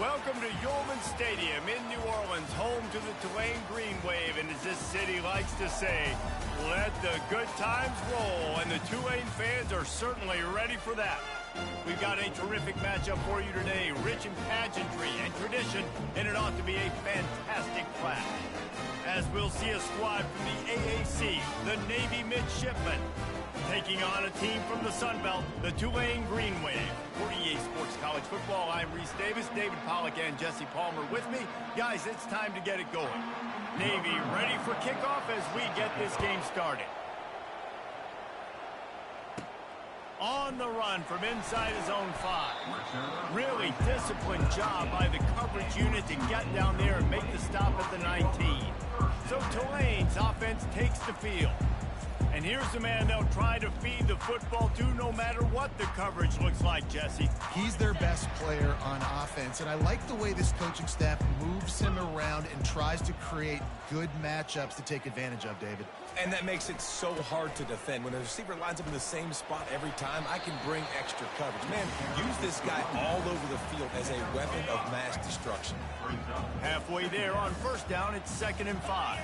Welcome to Yulman Stadium in New Orleans, home to the Tulane Green Wave, and as this city likes to say, let the good times roll, and the Tulane fans are certainly ready for that. We've got a terrific matchup for you today, rich in pageantry and tradition, and it ought to be a fantastic clash. As we'll see a squad from the AAC, the Navy Midshipmen, taking on a team from the Sun Belt, the Tulane Green Wave. For EA Sports College Football, I'm Reese Davis, David Pollack, and Jesse Palmer with me. Guys, it's time to get it going. Navy ready for kickoff as we get this game started. On the run from inside his own 5. Really disciplined job by the coverage unit to get down there and make the stop at the 19. So Tulane's offense takes the field. And here's the man they'll try to feed the football to no matter what the coverage looks like, Jesse. He's their best player on offense, and I like the way this coaching staff moves him around and tries to create good matchups to take advantage of, David. And that makes it so hard to defend. When a receiver lines up in the same spot every time, I can bring extra coverage. Man, use this guy all over the field as a weapon of mass destruction. Halfway there on first down, it's 2nd and 5.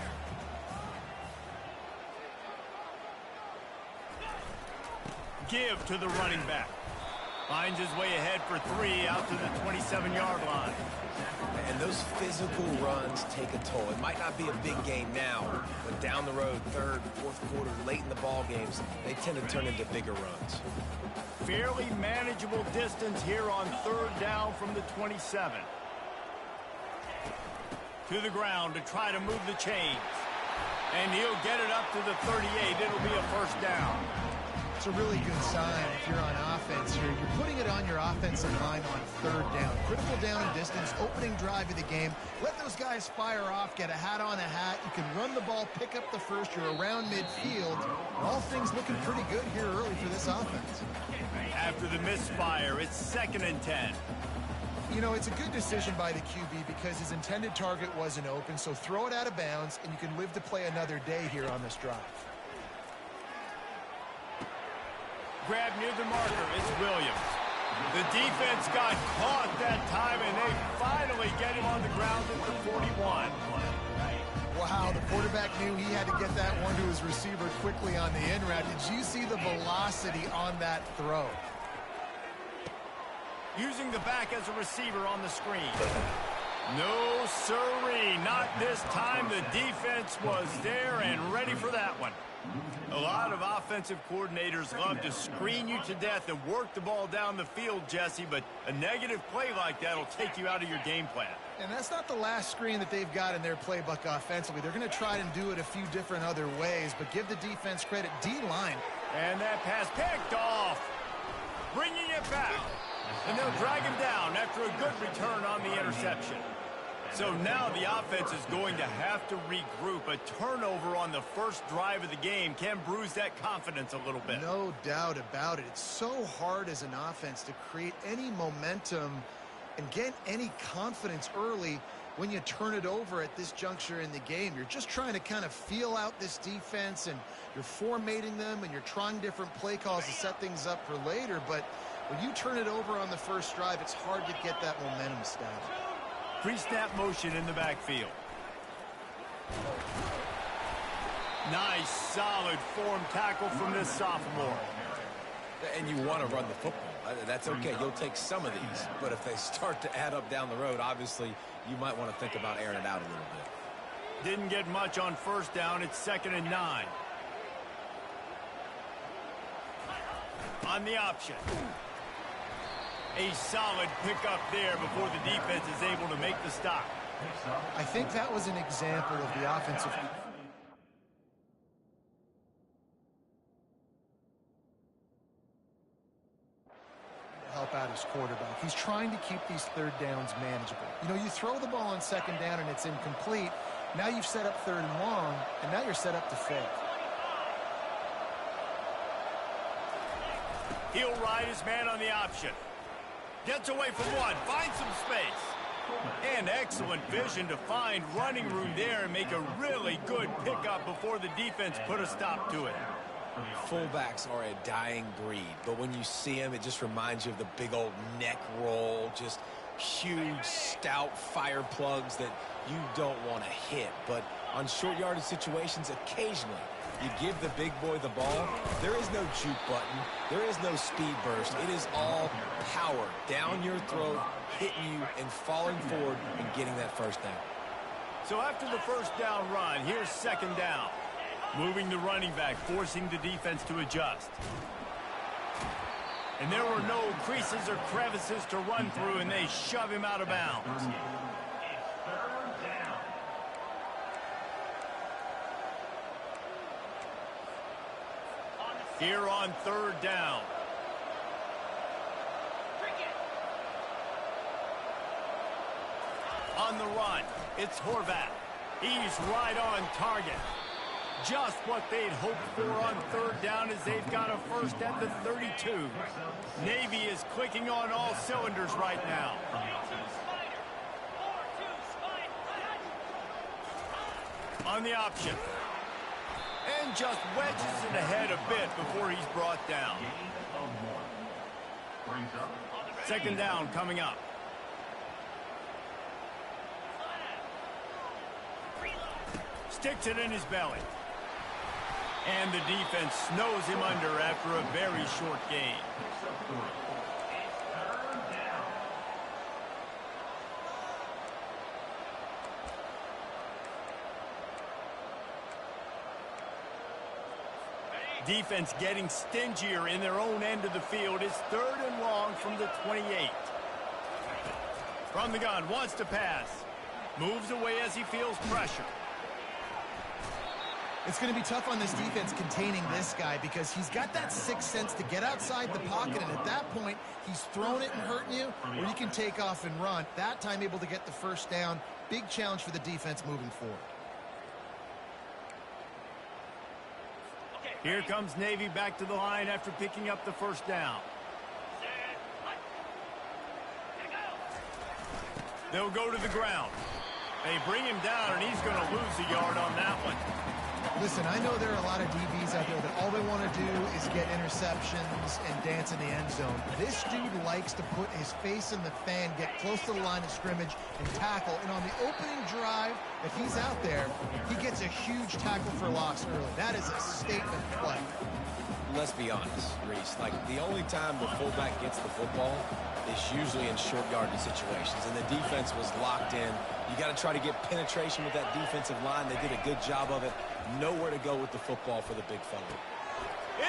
Give to the running back. Finds his way ahead for 3 out to the 27-yard line. And those physical runs take a toll. It might not be a big game now, but down the road, 3rd, 4th quarter, late in the ball games, they tend to turn into bigger runs. Fairly manageable distance here on 3rd down from the 27. To the ground to try to move the chains. And he'll get it up to the 38. It'll be a first down. It's a really good sign if you're on offense here. You're putting it on your offensive line on 3rd down. Critical down and distance, opening drive of the game. Let those guys fire off, get a hat on a hat. You can run the ball, pick up the first. You're around midfield. All things looking pretty good here early for this offense. After the misfire, it's 2nd and 10. You know, it's a good decision by the QB because his intended target wasn't open, so throw it out of bounds, and you can live to play another day here on this drive. Grab near the marker, it's Williams. The defense got caught that time, and they finally get him on the ground at the 41. Wow, the quarterback knew he had to get that one to his receiver quickly on the in route. Did you see the velocity on that throw? Using the back as a receiver on the screen. No sirree, not this time. The defense was there and ready for that one. A lot of offensive coordinators love to screen you to death and work the ball down the field, Jesse, but a negative play like that will take you out of your game plan. And that's not the last screen that they've got in their playbook offensively. They're going to try and do it a few different other ways, but give the defense credit. D-line. And that pass picked off. Bringing it back. And they'll drag him down after a good return on the interception. So now the offense is going to have to regroup. A turnover on the first drive of the game can bruise that confidence a little bit. No doubt about it. It's so hard as an offense to create any momentum and get any confidence early when you turn it over at this juncture in the game. You're just trying to kind of feel out this defense, and you're formatting them, and you're trying different play calls to set things up for later. But when you turn it over on the first drive, it's hard to get that momentum established. Pre-snap motion in the backfield. Nice, solid form tackle from this sophomore. And you want to run the football. That's okay. You'll take some of these. But if they start to add up down the road, obviously, you might want to think about airing it out a little bit. Didn't get much on first down. It's 2nd and 9. On the option. A solid pickup there before the defense is able to make the stop. I think that was an example of the offensive. Help out his quarterback. He's trying to keep these 3rd downs manageable. You know, you throw the ball on 2nd down and it's incomplete. Now you've set up 3rd and long, and now you're set up to fail. He'll ride his man on the option. Gets away from one, finds some space. And excellent vision to find running room there and make a really good pickup before the defense put a stop to it. Fullbacks are a dying breed, but when you see them, it just reminds you of the big old neck roll, just huge, stout fire plugs that you don't want to hit. But on short yardage situations, occasionally, you give the big boy the ball. There is no juke button. There is no speed burst. It is all power down your throat, hitting you and falling forward and getting that first down. So after the first down run, here's second down. Moving the running back, forcing the defense to adjust. And there were no creases or crevices to run through, and they shove him out of bounds. Here on third down. On the run, it's Horvath. He's right on target. Just what they'd hoped for on third down as they've got a first at the 32. Navy is clicking on all cylinders right now. On the option. And just wedges it ahead a bit before he's brought down. Second down coming up. Sticks it in his belly. And the defense snows him under after a very short gain. Defense getting stingier in their own end of the field. It's third and long from the 28. From the gun, wants to pass. Moves away as he feels pressure. It's going to be tough on this defense containing this guy because he's got that sixth sense to get outside the pocket, and at that point, he's thrown it and hurting you, or you can take off and run. That time able to get the first down. Big challenge for the defense moving forward. Here comes Navy back to the line after picking up the first down. They'll go to the ground. They bring him down, and he's going to lose a yard on that one. Listen, I know there are a lot of DBs out there that all they want to do is get interceptions and dance in the end zone. This dude likes to put his face in the fan, get close to the line of scrimmage, and tackle. And on the opening drive, if he's out there, he gets a huge tackle for loss early. That is a statement play. Let's be honest, Reese. Like, the only time the fullback gets the football is usually in short yardage situations, and the defense was locked in. You got to try to get penetration with that defensive line. They did a good job of it. Nowhere to go with the football for the big fella.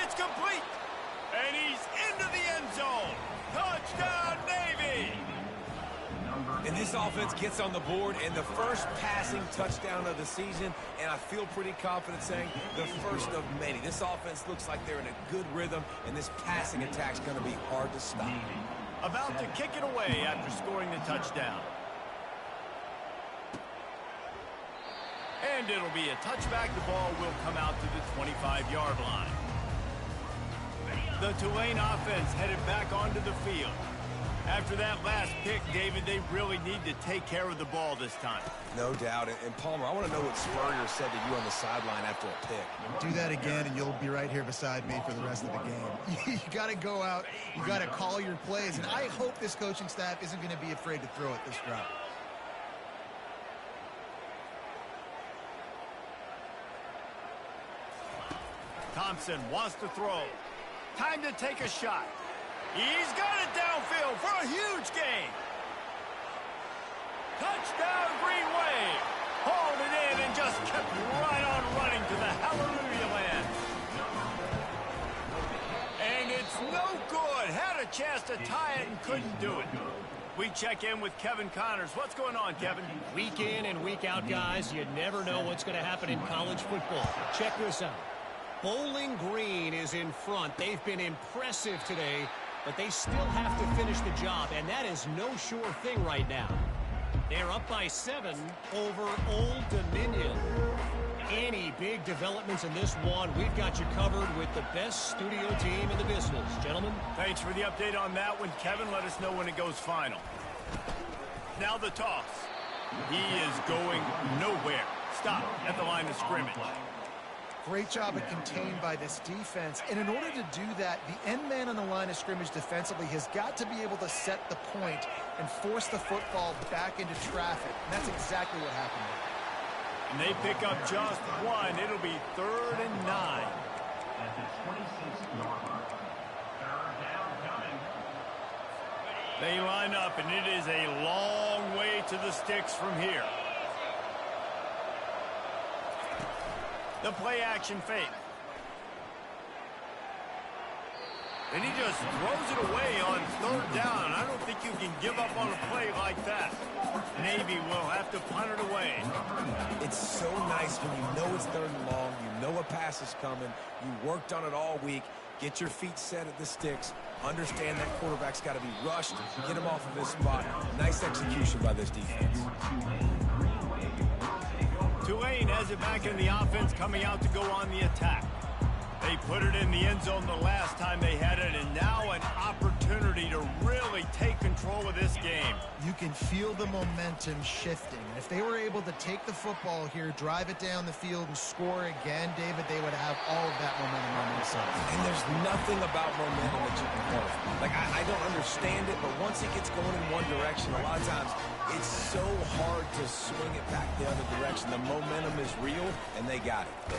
It's complete, and he's into the end zone. Touchdown, Navy! And this offense gets on the board, and the first passing touchdown of the season, and I feel pretty confident saying the first of many. This offense looks like they're in a good rhythm, and this passing attack's going to be hard to stop. About to kick it away after scoring the touchdown. And it'll be a touchback. The ball will come out to the 25-yard line. The Tulane offense headed back onto the field. After that last pick, David, they really need to take care of the ball this time. No doubt. And Palmer, I want to know what Spurrier said to you on the sideline after a pick. Do that again, and you'll be right here beside me for the rest of the game. You got to go out. You got to call your plays, and I hope this coaching staff isn't going to be afraid to throw it this drive. Thompson wants to throw. Time to take a shot. He's got it downfield for a huge gain. Touchdown, Green Wave. Hauled it in and just kept right on running to the hallelujah land. And it's no good. Had a chance to tie it and couldn't do it. We check in with Kevin Connors. What's going on, Kevin? Week in and week out, guys, you never know what's going to happen in college football. Check this out. Bowling Green is in front. They've been impressive today, but they still have to finish the job, and that is no sure thing right now. They're up by 7 over Old Dominion. Any big developments in this one, we've got you covered with the best studio team in the business. Gentlemen? Thanks for the update on that one, Kevin. Let us know when it goes final. Now the toss. He is going nowhere. Stop at the line of scrimmage. Great job of contained by this defense. And in order to do that, the end man on the line of scrimmage defensively has got to be able to set the point and force the football back into traffic. And that's exactly what happened there. And they pick up just one. It'll be 3rd and 9. At the 26-yard line. 3rd down coming. They line up, and it is a long way to the sticks from here. The play action fake. And he just throws it away on 3rd down. I don't think you can give up on a play like that. Navy will have to punt it away. It's so nice when you know it's 3rd and long, you know a pass is coming, you worked on it all week, get your feet set at the sticks, understand that quarterback's got to be rushed, get him off of his spot. Nice execution by this defense. Tulane has it back in the offense, coming out to go on the attack. They put it in the end zone the last time they had it, and now an opportunity to really take control of this game. You can feel the momentum shifting. And if they were able to take the football here, drive it down the field, and score again, David, they would have all of that momentum on their side. And there's nothing about momentum that you can quantify. Like, I don't understand it, but once it gets going in one direction, a lot of times it's so hard to swing it back the other direction. The momentum is real, and they got it.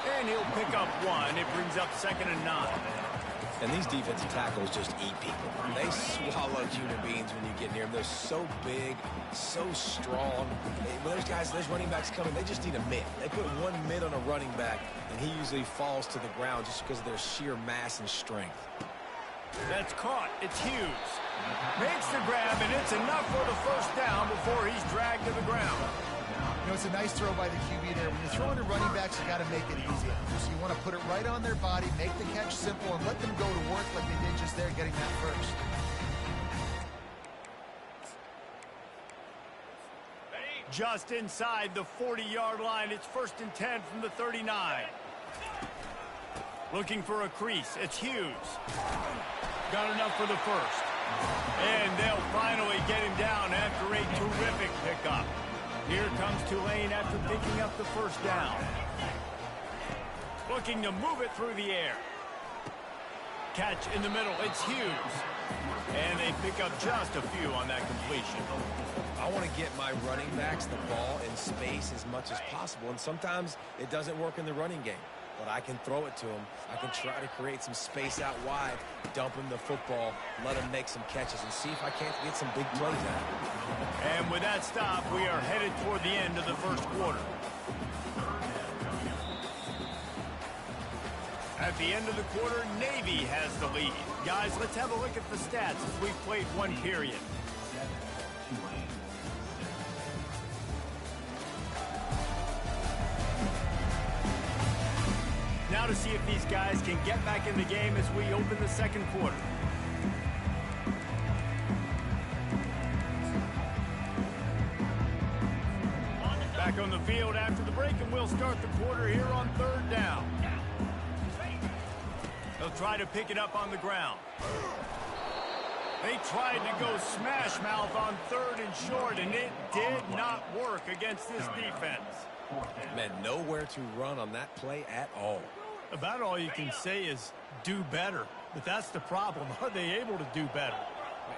And he'll pick up one. It brings up 2nd and 9. And these defensive tackles just eat people. They swallow human beings when you get near them. They're so big, so strong. When those running backs come in, they just need a mid. They put one mid on a running back, and he usually falls to the ground just because of their sheer mass and strength. That's caught. It's Hughes. Makes the grab, and it's enough for the 1st down before he's dragged to the ground. You know, it's a nice throw by the QB there. When you're throwing to running backs, you got to make it easy. So you want to put it right on their body, make the catch simple, and let them go to work like they did just there, getting that first. Just inside the 40-yard line. It's 1st and 10 from the 39. Looking for a crease. It's Hughes. Got enough for the 1st. And they'll finally get him down after a terrific pickup. Here comes Tulane after picking up the 1st down. Looking to move it through the air. Catch in the middle. It's Hughes. And they pick up just a few on that completion. I want to get my running backs the ball in space as much as possible, and sometimes it doesn't work in the running game. But I can throw it to him. I can try to create some space out wide, dump him the football, let him make some catches, and see if I can't get some big plays out of him. And with that stop, we are headed toward the end of the 1st quarter. At the end of the quarter, Navy has the lead. Guys, let's have a look at the stats as we've played one period. Now to see if these guys can get back in the game as we open the 2nd quarter. Back on the field after the break, and we'll start the quarter here on 3rd down. They'll try to pick it up on the ground. They tried to go smash mouth on 3rd and short, and it did not work against this defense. Man, nowhere to run on that play at all. About all you can say is do better. But that's the problem. Are they able to do better?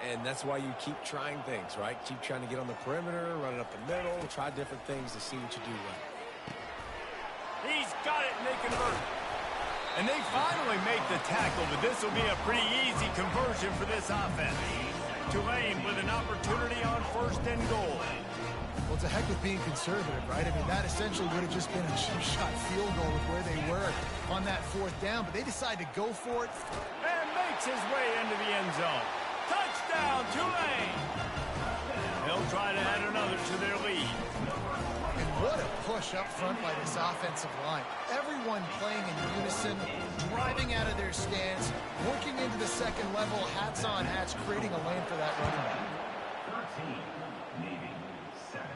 And that's why you keep trying things, right? Keep trying to get on the perimeter, run it up the middle, try different things to see what you do well. He's got it, and they convert. And they finally make the tackle, but this will be a pretty easy conversion for this offense. Tulane with an opportunity on 1st and goal. Well, it's a heck with being conservative, right? I mean, that essentially would have just been a cheap-shot field goal with where they were on that 4th down, but they decide to go for it. And makes his way into the end zone. Touchdown, Tulane! They'll try to add another to their lead. And what a push up front by this offensive line. Everyone playing in unison, driving out of their stance, working into the 2nd level, hats on hats, creating a lane for that running back. 13, Navy 7.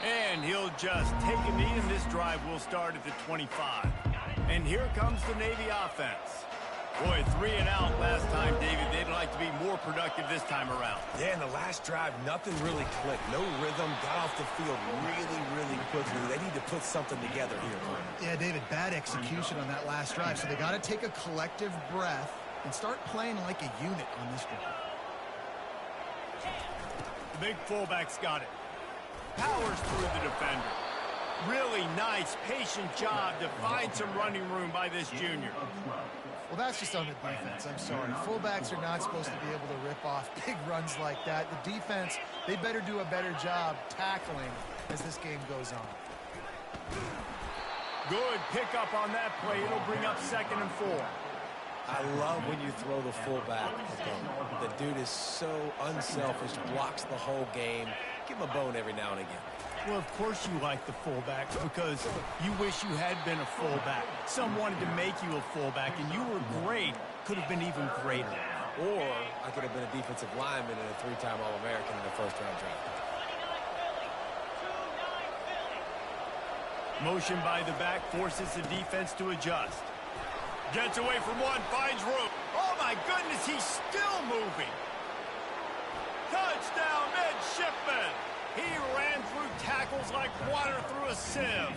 And he'll just take a knee, and this drive will start at the 25. And here comes the Navy offense. Boy, 3 and out last time, David. They'd like to be more more productive this time around. Yeah, in the last drive, nothing really clicked. No rhythm, got off the field really quickly. They need to put something together here. Yeah, David, bad execution on that last drive, so they got to take a collective breath and start playing like a unit on this drive. The big fullback's got it. Powers through the defender. Really nice, patient job to find some running room by this junior. Well, that's just on the defense. I'm sorry. Fullbacks are not supposed to be able to rip off big runs like that. The defense, they better do a better job tackling as this game goes on. Good pickup on that play. It'll bring up 2nd and 4. I love when you throw the fullback. The dude is so unselfish, blocks the whole game. Give him a bone every now and again. Well, of course you like the fullbacks because you wish you had been a fullback. Some wanted to make you a fullback, and you were great. Could have been even greater. Or I could have been a defensive lineman and a 3-time All-American in the first-round draft. Motion by the back forces the defense to adjust. Gets away from one, finds room. Oh, my goodness, he's still moving. Touchdown, midshipman. He ran through tackles like water through a sieve.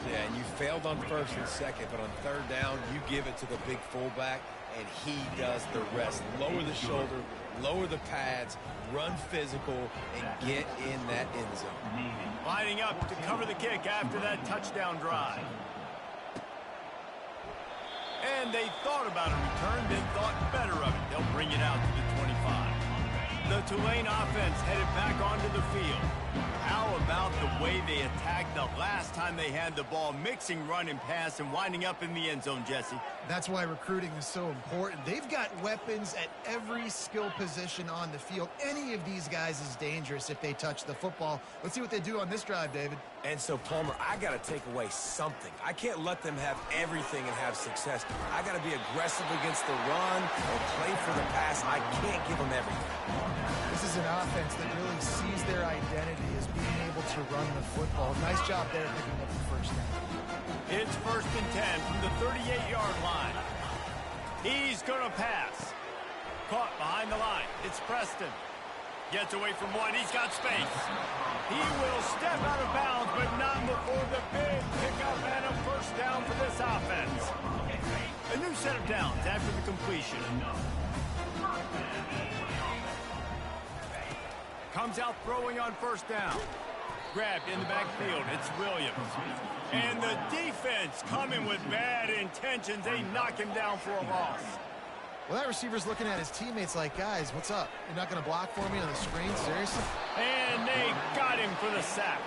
Yeah, and you failed on 1st and 2nd, but on 3rd down, you give it to the big fullback, and he does the rest. Lower the shoulder, lower the pads, run physical, and get in that end zone. Lining up to cover the kick after that touchdown drive. And they thought about a return, then thought better of it. They'll bring it out to the 25. The Tulane offense headed back onto the field. How about the way they attacked the last time they had the ball, mixing run and pass and winding up in the end zone, Jesse? That's why recruiting is so important. They've got weapons at every skill position on the field. Any of these guys is dangerous if they touch the football. Let's see what they do on this drive, David. And so, Palmer, I got to take away something. I can't let them have everything and have success. I got to be aggressive against the run or play for the pass. I can't give them everything. This is an offense that really sees their identity as being able to run the football. Nice job there picking up the first down. It's 1st and 10 from the 38-yard line. He's going to pass. Caught behind the line. It's Preston. Gets away from one. He's got space. He will step out of bounds, but not before the big pickup and a first down for this offense. A new set of downs after the completion. Comes out throwing on 1st down. Grabbed in the backfield. It's Williams. And the defense coming with bad intentions. They knock him down for a loss. Well, that receiver's looking at his teammates like, guys, what's up? You're not going to block for me on the screen? Seriously? And they got him for the sack.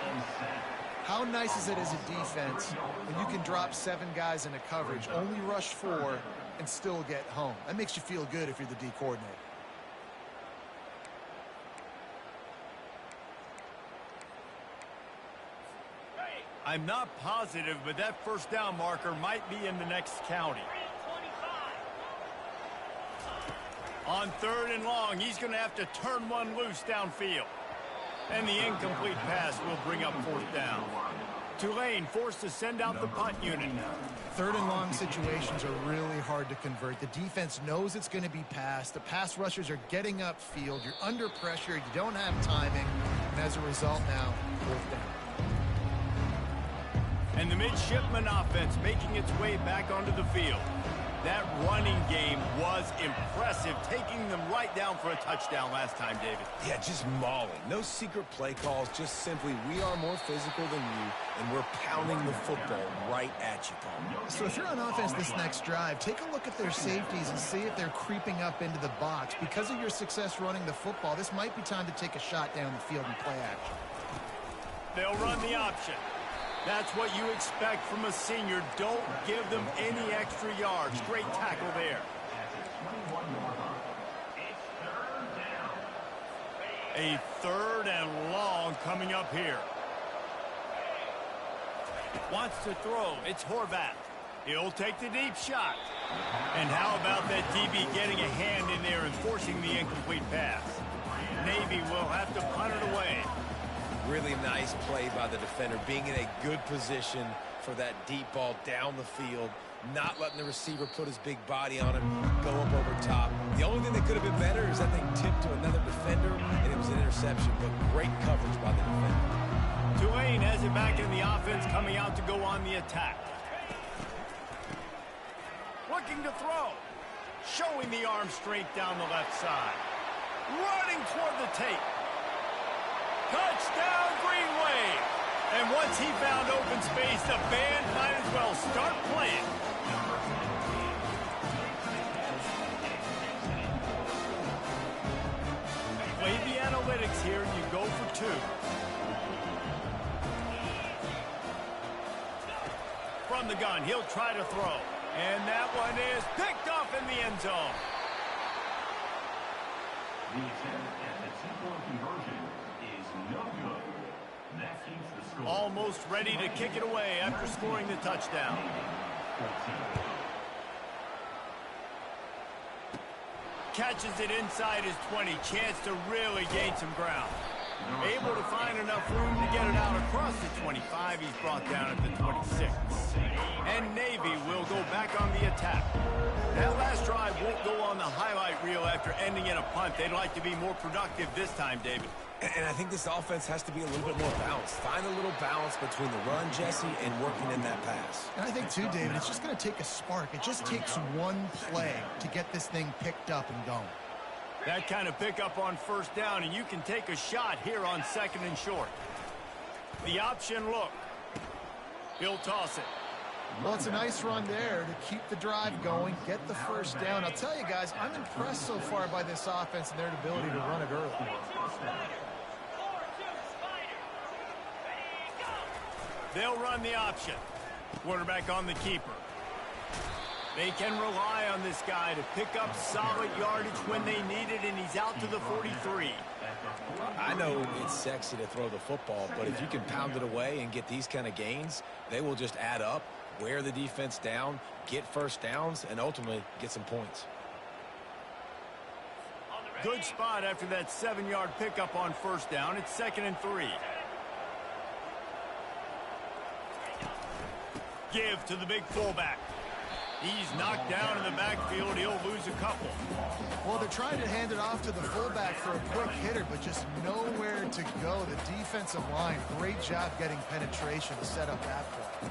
How nice is it as a defense when you can drop 7 guys into coverage, only rush 4, and still get home? That makes you feel good if you're the D coordinator. I'm not positive, but that first down marker might be in the next county. On 3rd and long, he's going to have to turn one loose downfield. And the incomplete pass will bring up 4th down. Tulane forced to send out the punt unit. 3rd and long situations are really hard to convert. The defense knows it's going to be passed. The pass rushers are getting upfield. You're under pressure. You don't have timing. And as a result now, 4th down. And the midshipman offense making its way back onto the field. That running game was impressive, taking them right down for a touchdown last time, David. Yeah, just mauling. No secret play calls, just simply we are more physical than you, and we're pounding the football right at you, Paul. So if you're on offense this next drive, take a look at their safeties and see if they're creeping up into the box. Because of your success running the football, this might be time to take a shot down the field and play action. They'll run the option. That's what you expect from a senior. Don't give them any extra yards. Great tackle there. A 3rd and long coming up here. Wants to throw. It's Horvath. He'll take the deep shot. And how about that DB getting a hand in there and forcing the incomplete pass? Navy will have to punt it away. Really nice play by the defender, being in a good position for that deep ball down the field. not letting the receiver put his big body on him, go up over top. The only thing that could have been better is that they tipped to another defender, and it was an interception, but great coverage by the defender. Tulane has it back in the offense, coming out to go on the attack. Looking to throw. Showing the arm straight down the left side. Running toward the tape. Touchdown, Green Wave. And once he found open space, the band might as well start playing. Play the analytics here, and you go for two. From the gun, he'll try to throw. And that one is picked off in the end zone. The attempt at the two-point conversion is no good. That keeps the score. Almost ready to kick it away after scoring the touchdown. Catches it inside his 20. Chance to really gain some ground. Able to find enough room to get it out across the 25. He's brought down at the 26. And Navy will go back on the attack. That last drive won't go on the highlight reel after ending in a punt. They'd like to be more productive this time, David. And I think this offense has to be a little bit more balanced. Find a little balance between the run, Jesse, and working in that pass. And I think, too, David, it's just going to take a spark. It just takes one play to get this thing picked up and going. That kind of pickup on first down, and you can take a shot here on second and short. The option look. He'll toss it. Well, it's a nice run there to keep the drive going, get the first down. I'll tell you guys, I'm impressed so far by this offense and their ability to run it early. They'll run the option. Quarterback on the keeper. They can rely on this guy to pick up solid yardage when they need it, and he's out to the 43. I know it's sexy to throw the football, but if you can pound it away and get these kind of gains, they will just add up, wear the defense down, get first downs, and ultimately get some points. Good spot after that 7-yard pickup on first down. It's 2nd and 3. Give to the big fullback. He's knocked down in the backfield. He'll lose a couple. Well, they're trying to hand it off to the fullback for a quick hitter, but just nowhere to go. The defensive line, great job getting penetration to set up that play.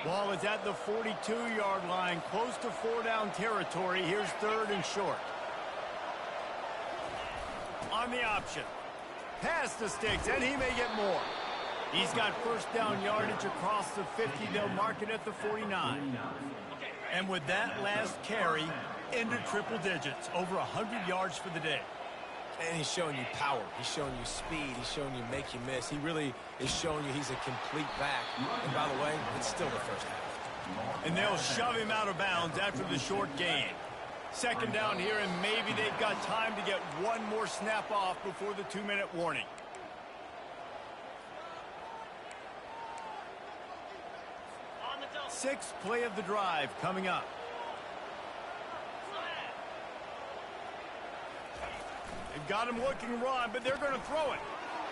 Ball is at the 42-yard line, close to 4-down territory. Here's 3rd and short. On the option. Pass the sticks, and he may get more. He's got first down yardage across the 50. They'll mark it at the 49. And with that last carry, into triple digits, over 100 yards for the day. And he's showing you power. He's showing you speed. He's showing you make you miss. He really is showing you he's a complete back. And by the way, it's still the first half. And they'll shove him out of bounds after the short gain. 2nd down here, and maybe they've got time to get one more snap off before the 2-minute warning. Sixth play of the drive coming up. They've got him looking run, but they're going to throw it.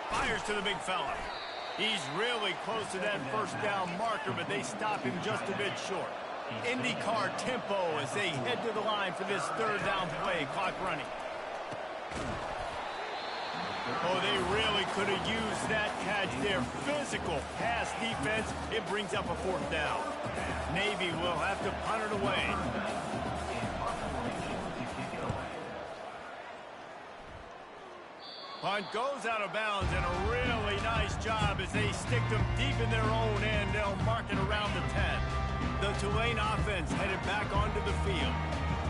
Fires to the big fella. He's really close to that first down marker, but they stop him just a bit short. IndyCar tempo as they head to the line for this 3rd down play. Clock running. Oh, they really could have used that catch there. Physical pass defense. It brings up a 4th down. Navy will have to punt it away. Punt goes out of bounds, and a really nice job as they stick them deep in their own end. They'll mark it around the 10. The Tulane offense headed back onto the field.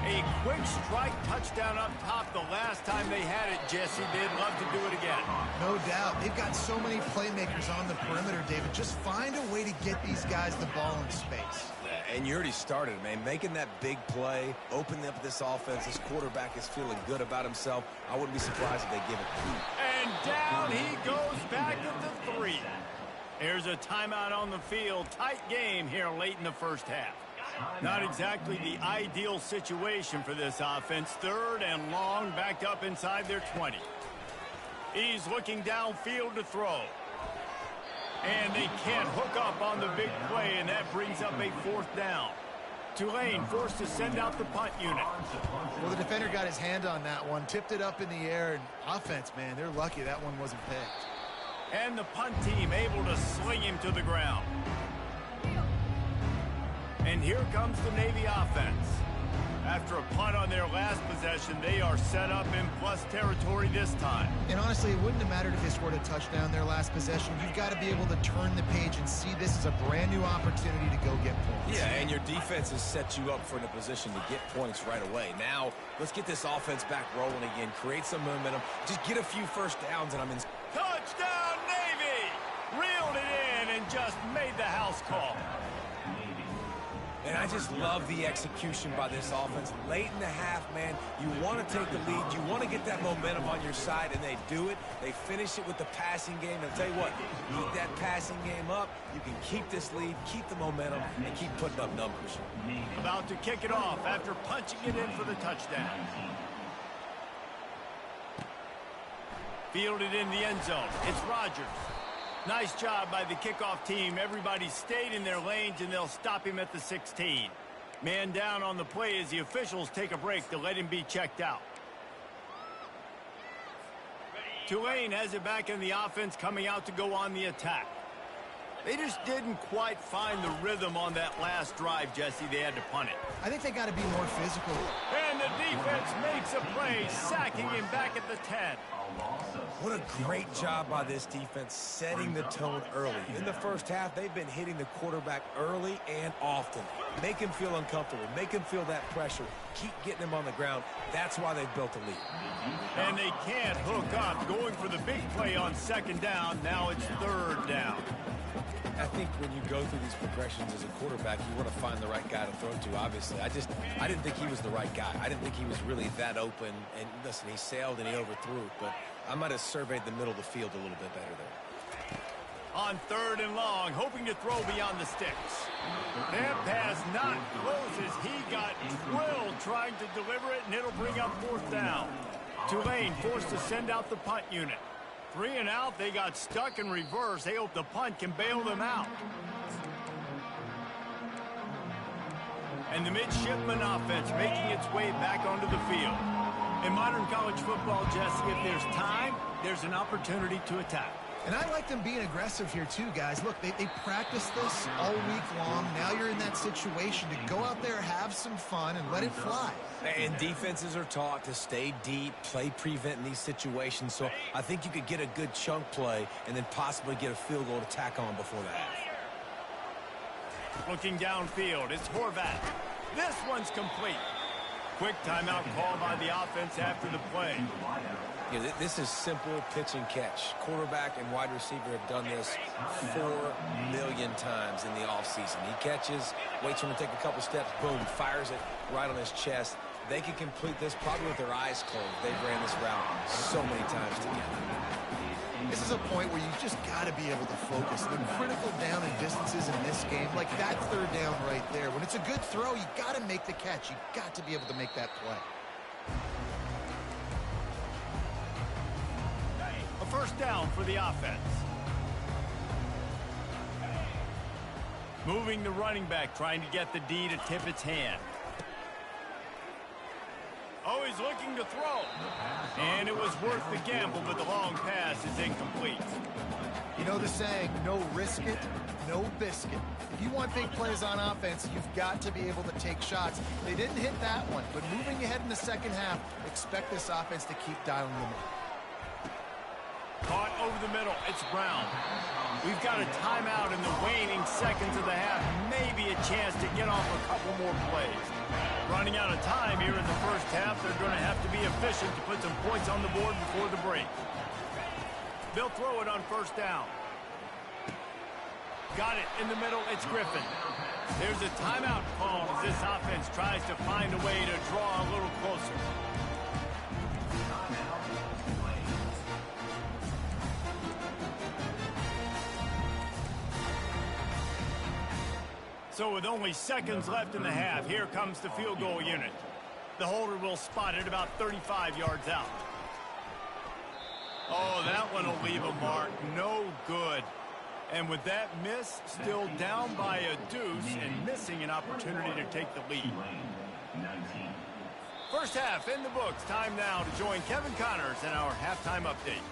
A quick strike touchdown up top the last time they had it, Jesse. They'd love to do it again. No doubt. They've got so many playmakers on the perimeter, David. Just find a way to get these guys the ball in space. And you already started, man. Making that big play, opening up this offense. This quarterback is feeling good about himself. I wouldn't be surprised if they give it. And down he goes back at the 3. Here's a timeout on the field. Tight game here late in the first half. Not exactly the ideal situation for this offense. 3rd and long, backed up inside their 20. He's looking downfield to throw. And they can't hook up on the big play, and that brings up a 4th down. Tulane forced to send out the punt unit. Well, the defender got his hand on that one, tipped it up in the air, and offense, man, they're lucky that one wasn't picked. And the punt team able to sling him to the ground. And here comes the Navy offense. After a punt on their last possession, they are set up in plus territory this time. And honestly, it wouldn't have mattered if they scored a touchdown their last possession. You've got to be able to turn the page and see this as a brand new opportunity to go get points. Yeah, and your defense has set you up for a position to get points right away. Now, let's get this offense back rolling again, create some momentum, just get a few first downs, and I'm in. Touchdown, Navy! Reeled it in and just made the house call. And I just love the execution by this offense. Late in the half, man, you want to take the lead. You want to get that momentum on your side, and they do it. They finish it with the passing game. And I'll tell you what, keep that passing game up. You can keep this lead, keep the momentum, and keep putting up numbers. About to kick it off after punching it in for the touchdown. Fielded in the end zone. It's Rodgers. Nice job by the kickoff team. Everybody stayed in their lanes, and they'll stop him at the 16. Man down on the play as the officials take a break to let him be checked out. Tulane has it back in the offense, coming out to go on the attack. They just didn't quite find the rhythm on that last drive, Jesse. They had to punt it. I think they got to be more physical. And the defense makes a play, sacking him back at the 10. What a great job by this defense setting the tone early. In the first half, they've been hitting the quarterback early and often. Make him feel uncomfortable. Make him feel that pressure. Keep getting him on the ground. That's why they've built a lead. And they can't hook up. Going for the big play on 2nd down. Now it's 3rd down. I think when you go through these progressions as a quarterback, you want to find the right guy to throw to, obviously. I didn't think he was the right guy. I didn't think he was really that open. And listen, he sailed and he overthrew it, but I might have surveyed the middle of the field a little bit better there. On 3rd and long, hoping to throw beyond the sticks. That pass not close as he got drilled trying to deliver it, and it'll bring up 4th down. Tulane forced to send out the punt unit. 3 and out, they got stuck in reverse. They hope the punt can bail them out. And the midshipman offense making its way back onto the field. In modern college football, Jesse, if there's time, there's an opportunity to attack. And I like them being aggressive here too, guys. Look, they practice this all week long. Now you're in that situation to go out there, have some fun, and let it fly. And defenses are taught to stay deep, play prevent in these situations. So I think you could get a good chunk play and then possibly get a field goal to tack on before the half. Looking downfield, it's Horvath. This one's complete. Quick timeout call by the offense after the play. Yeah, this is simple pitch and catch. Quarterback and wide receiver have done this 4 million times in the offseason. He catches, waits for him to take a couple steps, boom, fires it right on his chest. They can complete this probably with their eyes closed. They've ran this route so many times together. This is a point where you just got to be able to focus. The critical down and distances in this game, like that 3rd down right there. When it's a good throw, you got to make the catch. You got to be able to make that play. A 1st down for the offense. Moving the running back, trying to get the D to tip its hand. Oh, he's looking to throw. And it was worth the gamble, but the long pass is incomplete. You know the saying, no risk it, no biscuit. If you want big plays on offense, you've got to be able to take shots. They didn't hit that one, but moving ahead in the 2nd half, expect this offense to keep dialing them in. Caught over the middle. It's Brown. We've got a timeout in the waning seconds of the half. Maybe a chance to get off a couple more plays. Running out of time here in the 1st half. They're going to have to be efficient to put some points on the board before the break. They'll throw it on 1st down. Got it in the middle. It's Griffin. There's a timeout call as this offense tries to find a way to draw a little closer. So with only seconds left in the half, here comes the field goal unit. The holder will spot it about 35 yards out. Oh, that one will leave a mark. No good. And with that miss, still down by a deuce and missing an opportunity to take the lead. First half in the books. Time now to join Kevin Connors in our halftime update.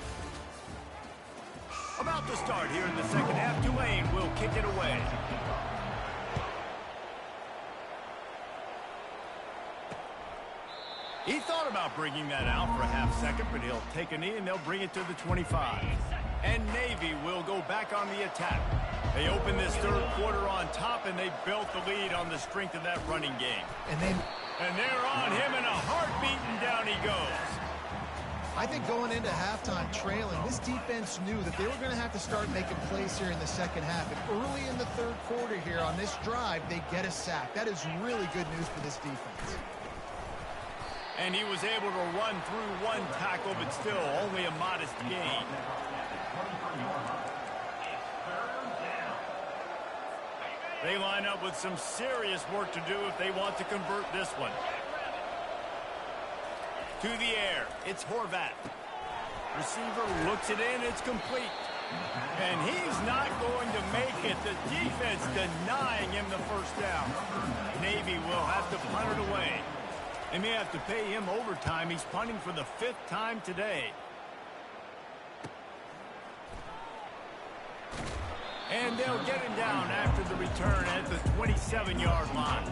About to start here in the second half. Tulane will kick it away. He thought about bringing that out for a half second, but he'll take a knee and they'll bring it to the 25. And Navy will go back on the attack. They open this third quarter on top, and they built the lead on the strength of that running game. And they're on him in a heartbeat, and down he goes. I think going into halftime trailing, this defense knew that they were going to have to start making plays here in the second half. And early in the third quarter here on this drive, they get a sack. That is really good news for this defense. And he was able to run through one tackle, but still only a modest gain. They line up with some serious work to do if they want to convert this one. To the air, it's Horvat. Receiver looks it in, it's complete. And he's not going to make it. The defense denying him the first down. Navy will have to punt it away. They may have to pay him overtime. He's punting for the 5th time today. And they'll get him down after the return at the 27-yard line.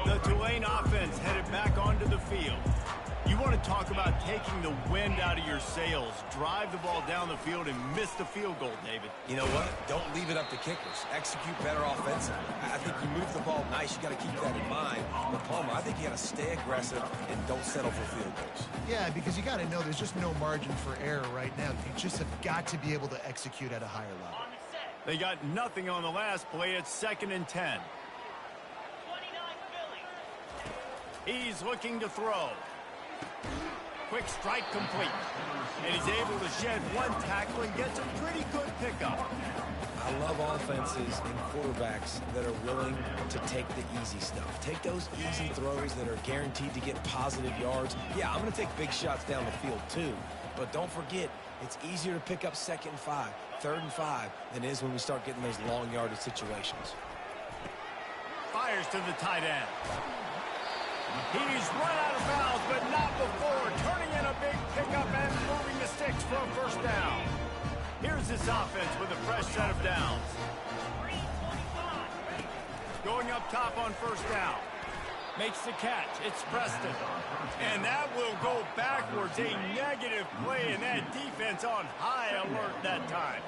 The Tulane offense headed back onto the field. You want to talk about taking the wind out of your sails. Drive the ball down the field and miss the field goal, David. You know what? Don't leave it up to kickers. Execute better offensively. I think you move the ball nice. You got to keep that in mind. But Palmer, I think you got to stay aggressive and don't settle for field goals. Yeah, because you got to know there's just no margin for error right now. You just have got to be able to execute at a higher level. They got nothing on the last play. It's 2nd and 10. He's looking to throw. Quick strike complete. And he's able to shed one tackle and gets a pretty good pickup. I love offenses and quarterbacks that are willing to take the easy stuff. Take those easy throws that are guaranteed to get positive yards. Yeah, I'm going to take big shots down the field too. But don't forget, it's easier to pick up 2nd and 5, 3rd and 5 than it is when we start getting those long yardage situations. Fires to the tight end. He's run out of bounds, but not before. Turning in a big pickup and moving the sticks for a first down. Here's this offense with a fresh set of downs. Going up top on first down. Makes the catch. It's Preston. And that will go backwards. A negative play, and that defense on high alert that time.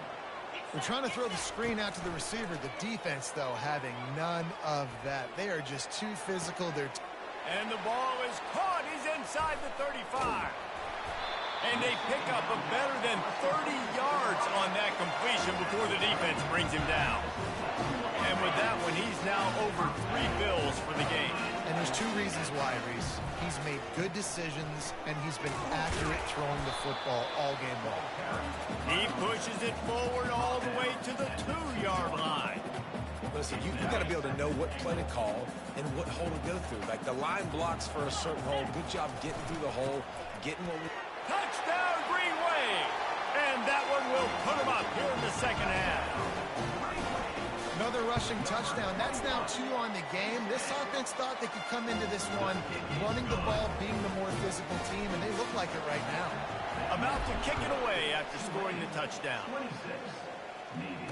They're trying to throw the screen out to the receiver. The defense, though, having none of that. They are just too physical. And the ball is caught. He's inside the 35. And they pick up a better than 30 yards on that completion before the defense brings him down. And with that one, he's now over 3 bills for the game. And there's 2 reasons why, Reese. He's made good decisions, and he's been accurate throwing the football all game long. He pushes it forward all the way to the 2-yard line. Listen, you got to be able to know what play to call and what hole to go through. Like the line blocks for a certain hole. Good job getting through the hole, getting what we... Touchdown, Green Wave! And that one will put him up here in the second half. Another rushing touchdown. That's now 2 on the game. This offense thought they could come into this one running the ball, being the more physical team, and they look like it right now. About to kick it away after scoring the touchdown. 26, Navy,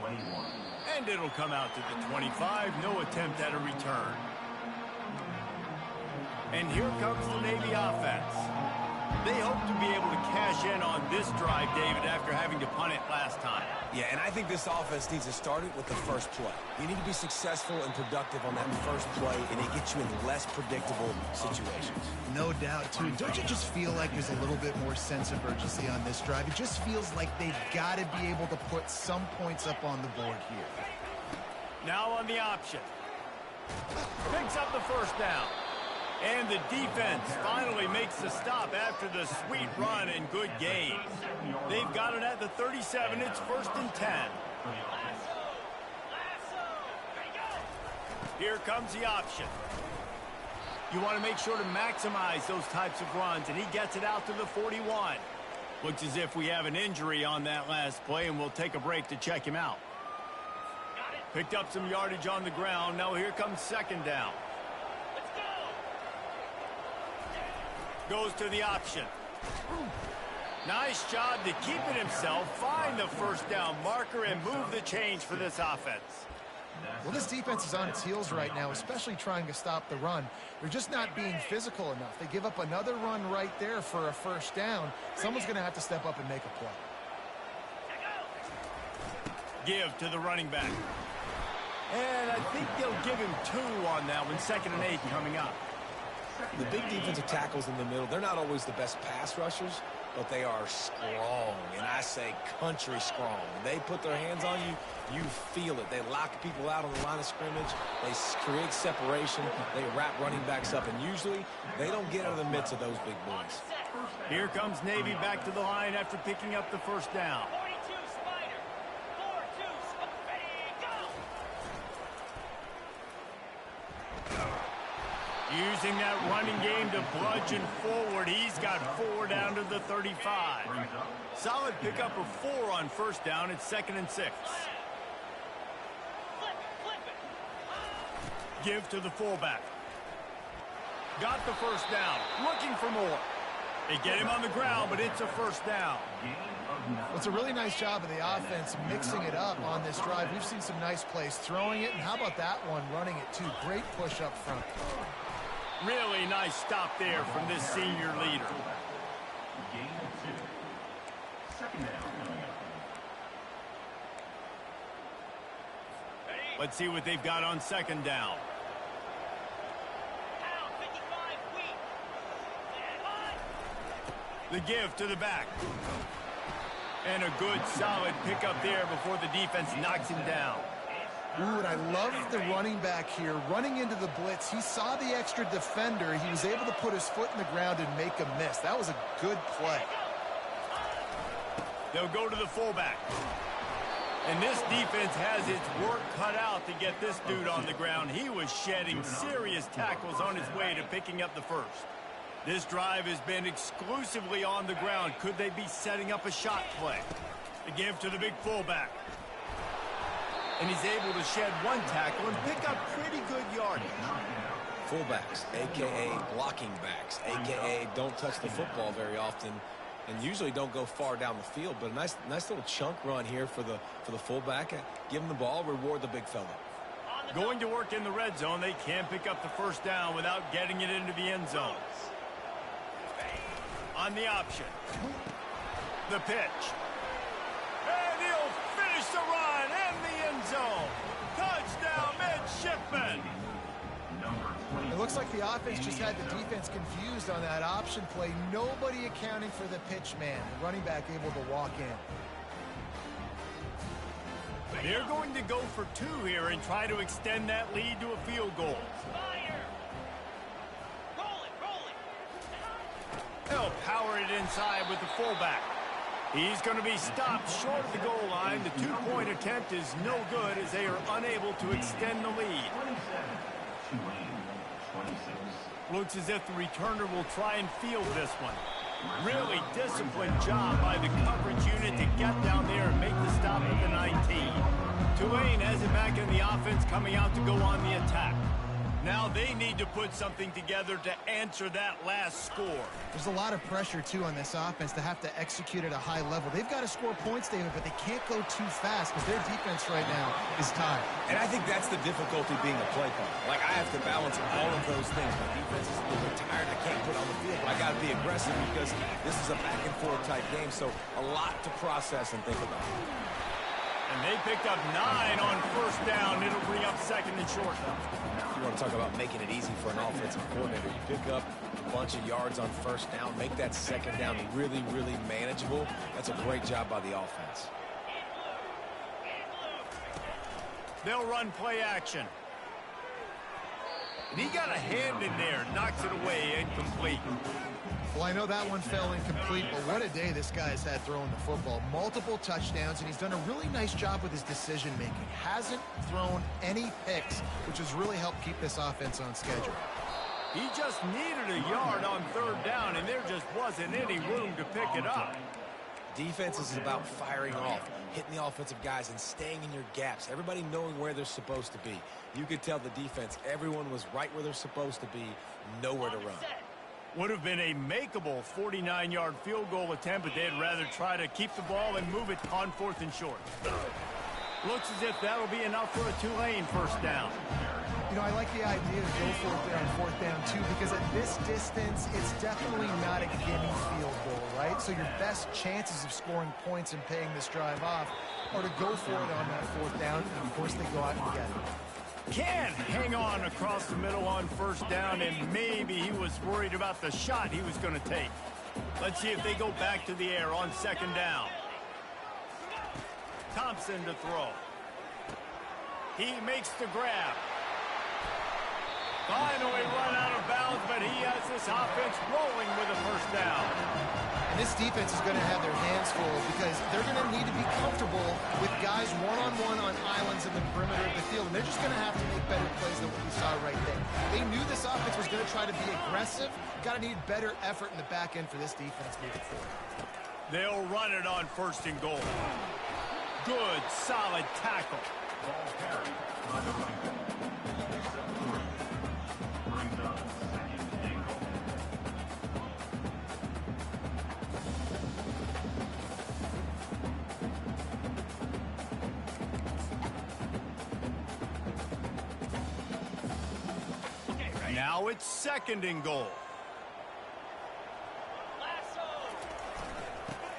21. And it'll come out to the 25. No attempt at a return. And here comes the Navy offense. They hope to be able to cash in on this drive, David, after having to punt it last time. Yeah, and I think this offense needs to start it with the first play. You need to be successful and productive on that first play, and it gets you in less predictable situations. No doubt, too. Don't you just feel like there's a little bit more sense of urgency on this drive? It just feels like they've got to be able to put some points up on the board here. Now on the option. Picks up the first down. And the defense finally makes the stop after the sweet run and good gain. They've got it at the 37. It's 1st and 10. Here comes the option. You want to make sure to maximize those types of runs, and he gets it out to the 41. Looks as if we have an injury on that last play, and we'll take a break to check him out. Picked up some yardage on the ground. Now here comes second down. Let's go. Goes to the option. Nice job to keep it himself, find the first down marker, and move the change for this offense. Well, this defense is on its heels right now, especially trying to stop the run. They're just not being physical enough. They give up another run right there for a first down. Someone's going to have to step up and make a play. Give to the running back. And I think they'll give him 2 on that one. 2nd and 8 coming up. The big defensive tackles in the middle, they're not always the best pass rushers, but they are strong, and I say country strong. They put their hands on you, you feel it. They lock people out on the line of scrimmage. They create separation. They wrap running backs up, and usually they don't get out of the midst of those big boys. Here comes Navy back to the line after picking up the first down. 42 Spider. 4-2 ready, go. Using that running game to bludgeon forward. He's got 4 down to the 35. Solid pickup of 4 on first down. It's 2nd and 6. Give to the fullback. Got the first down. Looking for more. They get him on the ground, but it's a first down. It's a really nice job of the offense mixing it up on this drive. We've seen some nice plays throwing it, and how about that one running it too? Great push up front. Really nice stop there from this senior leader. Gain of 2. 2nd down. Let's see what they've got on 2nd down. The give to the back. And a good solid pickup there before the defense knocks him down. Ooh, and I love the running back here. Running into the blitz, he saw the extra defender. He was able to put his foot in the ground and make a miss. That was a good play. They'll go to the fullback. And this defense has its work cut out to get this dude on the ground. He was shedding serious tackles on his way to picking up the first. This drive has been exclusively on the ground. Could they be setting up a shot play? The give to the big fullback. And he's able to shed 1 tackle and pick up pretty good yardage. Fullbacks, a.k.a. blocking backs, a.k.a. don't touch the football very often and usually don't go far down the field. But a nice little chunk run here for the fullback. Give him the ball, reward the big fella. Going to work in the red zone. They can't pick up the first down without getting it into the end zone. On the option. The pitch. And he'll finish the run in the end zone. Touchdown, midshipman. It looks like the offense just had the defense confused on that option play. Nobody accounting for the pitch man. The running back able to walk in. They're going to go for 2 here and try to extend that lead to a field goal. They'll power it inside with the fullback. He's going to be stopped short of the goal line. The 2-point attempt is no good as they are unable to extend the lead. Looks as if the returner will try and field this one. Really disciplined job by the coverage unit to get down there and make the stop at the 19. Tulane has it back in the offense, coming out to go on the attack. Now they need to put something together to answer that last score. There's a lot of pressure, too, on this offense to have to execute at a high level. They've got to score points, David, but they can't go too fast because their defense right now is tired. And I think that's the difficulty being a play caller. Like, I have to balance all of those things. My defense is a little bit tired. I can't put on the field, but I got to be aggressive because this is a back-and-forth type game, so a lot to process and think about. And they picked up 9 on first down. It'll bring up 2nd and short. You want to talk about making it easy for an offensive coordinator. You pick up a bunch of yards on first down, make that 2nd down really, really manageable. That's a great job by the offense. They'll run play action. And he got a hand in there, knocks it away, incomplete. Well, I know that one fell incomplete, but what a day this guy has had throwing the football. Multiple touchdowns, and he's done a really nice job with his decision-making. Hasn't thrown any picks, which has really helped keep this offense on schedule. He just needed a yard on 3rd down, and there just wasn't any room to pick it up. Defense is about firing off, hitting the offensive guys, and staying in your gaps. Everybody knowing where they're supposed to be. You could tell the defense, everyone was right where they're supposed to be, nowhere to run. Would have been a makeable 49-yard field goal attempt, but they'd rather try to keep the ball and move it on 4th and short. Looks as if that'll be enough for a Tulane first down. You know, I like the idea to go for it there on 4th down, too, because at this distance, it's definitely not a gimme field goal, right? So your best chances of scoring points and paying this drive off are to go for it on that 4th down, and of course they go out and get it. Can't hang on across the middle on 1st down, and maybe he was worried about the shot he was going to take. Let's see if they go back to the air on 2nd down. Thompson to throw. He makes the grab. Finally run out of bounds, but he has this offense rolling with a 1st down. And this defense is going to have their hands full because they're going to need to be comfortable with guys one-on-one on islands in the perimeter of the field. And they're just going to have to make better plays than what we saw right there. They knew this offense was going to try to be aggressive. Got to need better effort in the back end for this defense moving forward. They'll run it on 1st and goal. Good, solid tackle. Ball carried by the running back. Brings up 2nd and goal. Now it's 2nd and goal.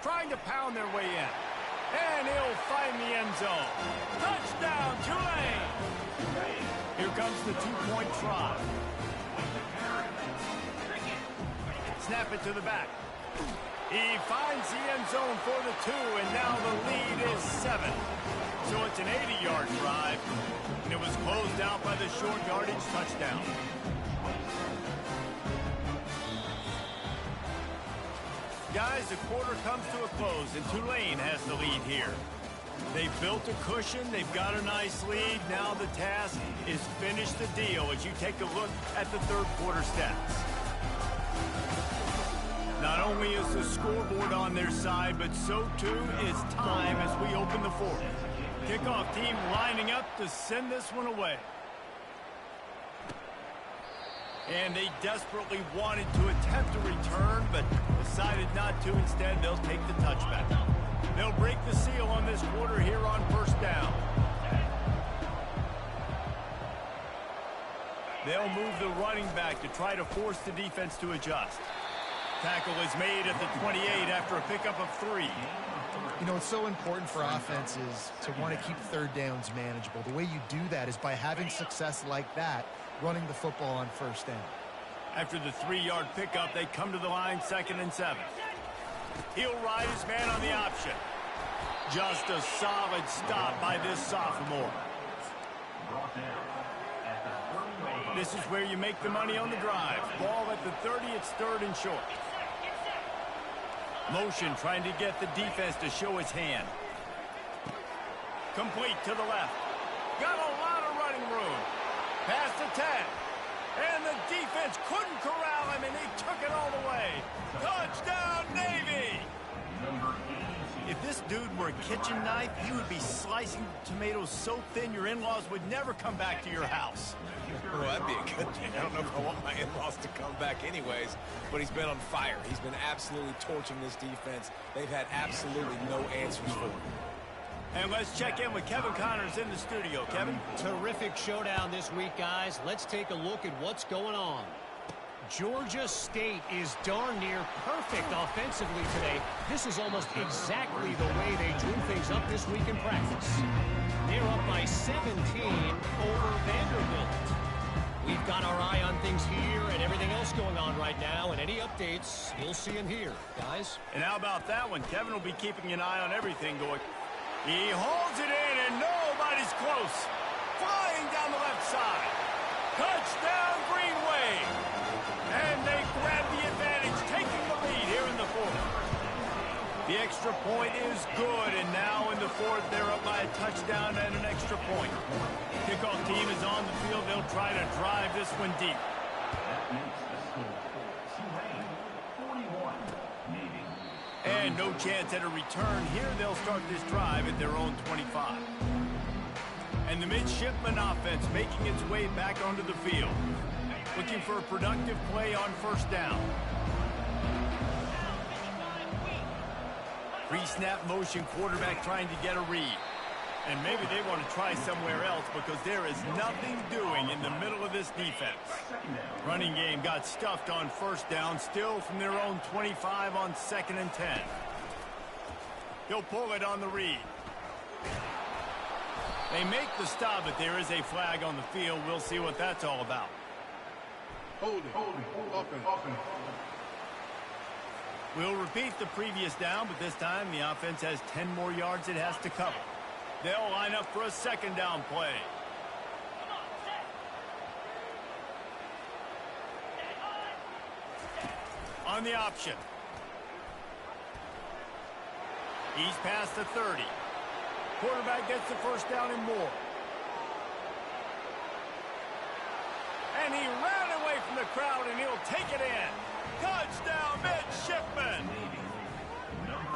Trying to pound their way in. And he'll find the end zone. Touchdown, Tulane! Here comes the 2-point try. Snap it to the back. He finds the end zone for the 2, and now the lead is 7. So it's an 80-yard drive, and it was closed out by the short yardage touchdown. Guys, the quarter comes to a close, and Tulane has the lead here. They've built a cushion. They've got a nice lead. Now the task is finish the deal as you take a look at the 3rd quarter stats. Not only is the scoreboard on their side, but so too is time as we open the 4th. Kickoff team lining up to send this one away. And they desperately wanted to attempt a return, but decided not to. Instead, they'll take the touchback. They'll break the seal on this quarter here on 1st down. They'll move the running back to try to force the defense to adjust. Tackle is made at the 28 after a pickup of 3. You know, it's so important for offenses to want to keep 3rd downs manageable. The way you do that is by having success like that, running the football on 1st down. After the 3-yard pickup, they come to the line 2nd and 7. He'll ride his man on the option. Just a solid stop by this sophomore. This is where you make the money on the drive. Ball at the 30, it's 3rd and short. Motion trying to get the defense to show his hand. Complete to the left. Got a lot of running room. Past the 10. And the defense couldn't corral him, and he took it all the way. Touchdown, Navy! If this dude were a kitchen knife, he would be slicing tomatoes so thin your in-laws would never come back to your house. Well, that'd be a good thing. I don't know if I want my in-laws to come back anyways, but he's been on fire. He's been absolutely torching this defense. They've had absolutely no answers for him. And let's check in with Kevin Connors in the studio. Kevin? Terrific showdown this week, guys. Let's take a look at what's going on. Georgia State is darn near perfect offensively today. This is almost exactly the way they drew things up this week in practice. They're up by 17 over Vanderbilt. We've got our eye on things here and everything else going on right now, and any updates, you'll see them here, guys. And how about that one? Kevin will be keeping an eye on everything going. He holds it in, and nobody's close. Flying down the left side. Touchdown, Green Wave. And they grab the advantage, taking the lead here in the 4th. The extra point is good, and now in the 4th, they're up by a touchdown and an extra point. Kickoff team is on the field. They'll try to drive this one deep. That makes the score 41, Navy. And no chance at a return here. They'll start this drive at their own 25. And the midshipman offense making its way back onto the field. Looking for a productive play on first down. Pre-snap motion quarterback trying to get a read. And maybe they want to try somewhere else because there is nothing doing in the middle of this defense. Running game got stuffed on first down, still from their own 25 on 2nd and 10. He'll pull it on the read. They make the stop, but there is a flag on the field. We'll see what that's all about. Hold it. We'll repeat the previous down, but this time the offense has 10 more yards it has to cover. They'll line up for a second down play. On the option. He's past the 30. Quarterback gets the first down and more. And he ran away from the crowd, and he'll take it in. Touchdown, midshipman.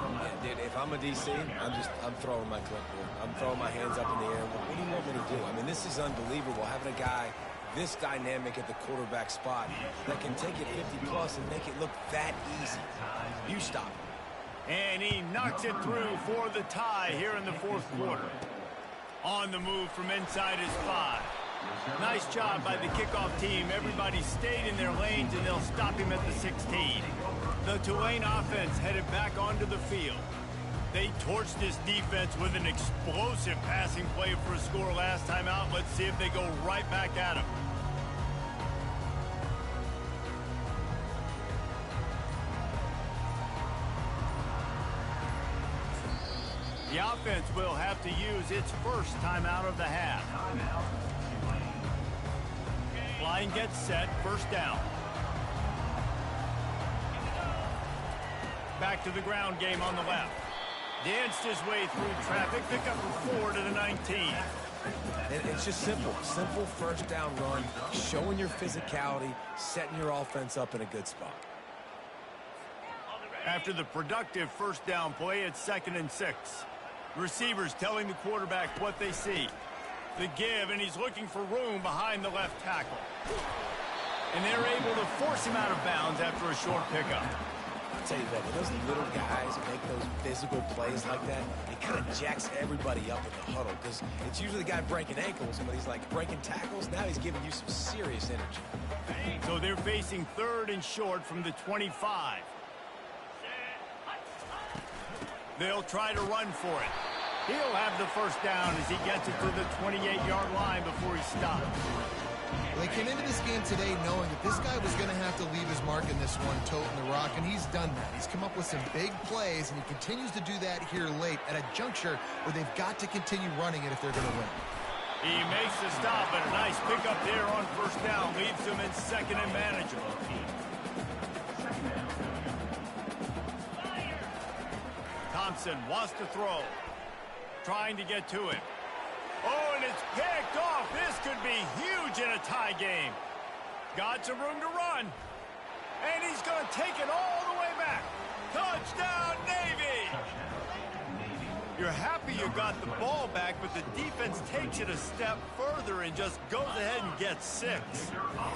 Yeah, dude, if I'm a DC, I'm throwing my clipboard. I'm throwing my hands up in the air. What do you want me to do? I mean, this is unbelievable, having a guy this dynamic at the quarterback spot that can take it 50-plus and make it look that easy. You stop. And he knocks it through for the tie here in the fourth quarter. On the move from inside his 5. Nice job by the kickoff team. Everybody stayed in their lanes, and they'll stop him at the 16. The Tulane offense headed back onto the field. They torched this defense with an explosive passing play for a score last time out. Let's see if they go right back at him. The offense will have to use its first timeout of the half. Line gets set, first down. Back to the ground game on the left. Danced his way through traffic, pick up a 4 to the 19. And it's just simple first down run, showing your physicality, setting your offense up in a good spot. After the productive first down play, it's 2nd and 6. Receivers telling the quarterback what they see. The give, and he's looking for room behind the left tackle. And they're able to force him out of bounds after a short pickup. I'll tell you what, when those little guys make those physical plays like that, it kind of jacks everybody up in the huddle because it's usually the guy breaking ankles, but he's like breaking tackles. Now he's giving you some serious energy. So they're facing 3rd and short from the 25. They'll try to run for it. He'll have the first down as he gets it to the 28-yard line before he stops. Well, they came into this game today knowing that this guy was going to have to leave his mark in this one, toting the rock, and he's done that. He's come up with some big plays, and he continues to do that here late at a juncture where they've got to continue running it if they're going to win. He makes the stop, and a nice pickup there on first down leaves them in 2nd and manageable. Thompson wants to throw. Trying to get to it. Oh, and it's picked off. This could be huge in a tie game. Got some room to run. And he's going to take it all the way back. Touchdown, Navy! You're happy you got the ball back, but the defense takes it a step further and just goes ahead and gets 6.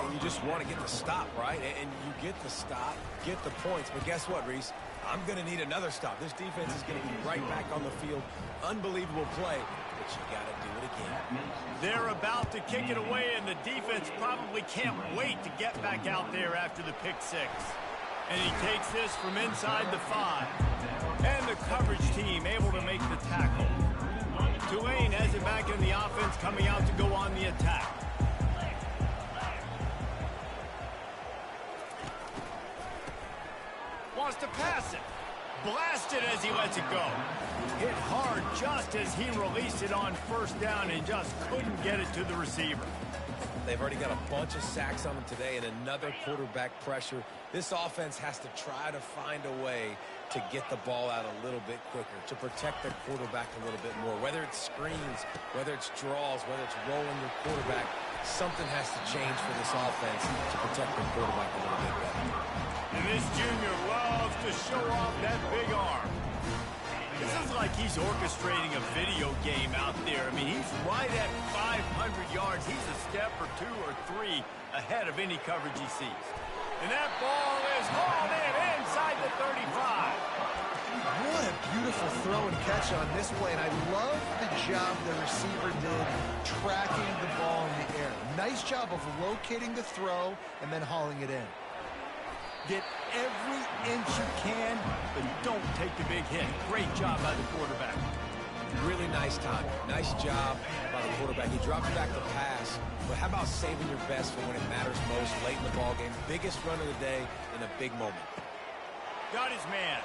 And you just want to get the stop, right? And you get the stop, get the points. But guess what, Reese? I'm going to need another stop. This defense is going to be right back on the field. Unbelievable play, but you got to do it again. They're about to kick it away, and the defense probably can't wait to get back out there after the pick 6. And he takes this from inside the 5. And the coverage team able to make the tackle. Tulane has it back in the offense, coming out to go on the attack. Wants to pass it. Blasted as he lets it go. Hit hard just as he released it on first down and just couldn't get it to the receiver. They've already got a bunch of sacks on them today and another quarterback pressure. This offense has to try to find a way to get the ball out a little bit quicker, to protect their quarterback a little bit more. Whether it's screens, whether it's draws, whether it's rolling your quarterback, something has to change for this offense to protect their quarterback a little bit better. And this junior loves to show off that big arm. This is like he's orchestrating a video game out there. I mean, he's right at 500 yards. He's a step or two or three ahead of any coverage he sees. And that ball is hauled in inside the 35. What a beautiful throw and catch on this play, and I love the job the receiver did tracking the ball in the air. Nice job of locating the throw and then hauling it in. Get every inch you can, but don't take the big hit. Great job by the quarterback. Really nice time. Nice job by the quarterback. He drops back the pass, but how about saving your best for when it matters most late in the ballgame? Biggest run of the day in a big moment. Got his man.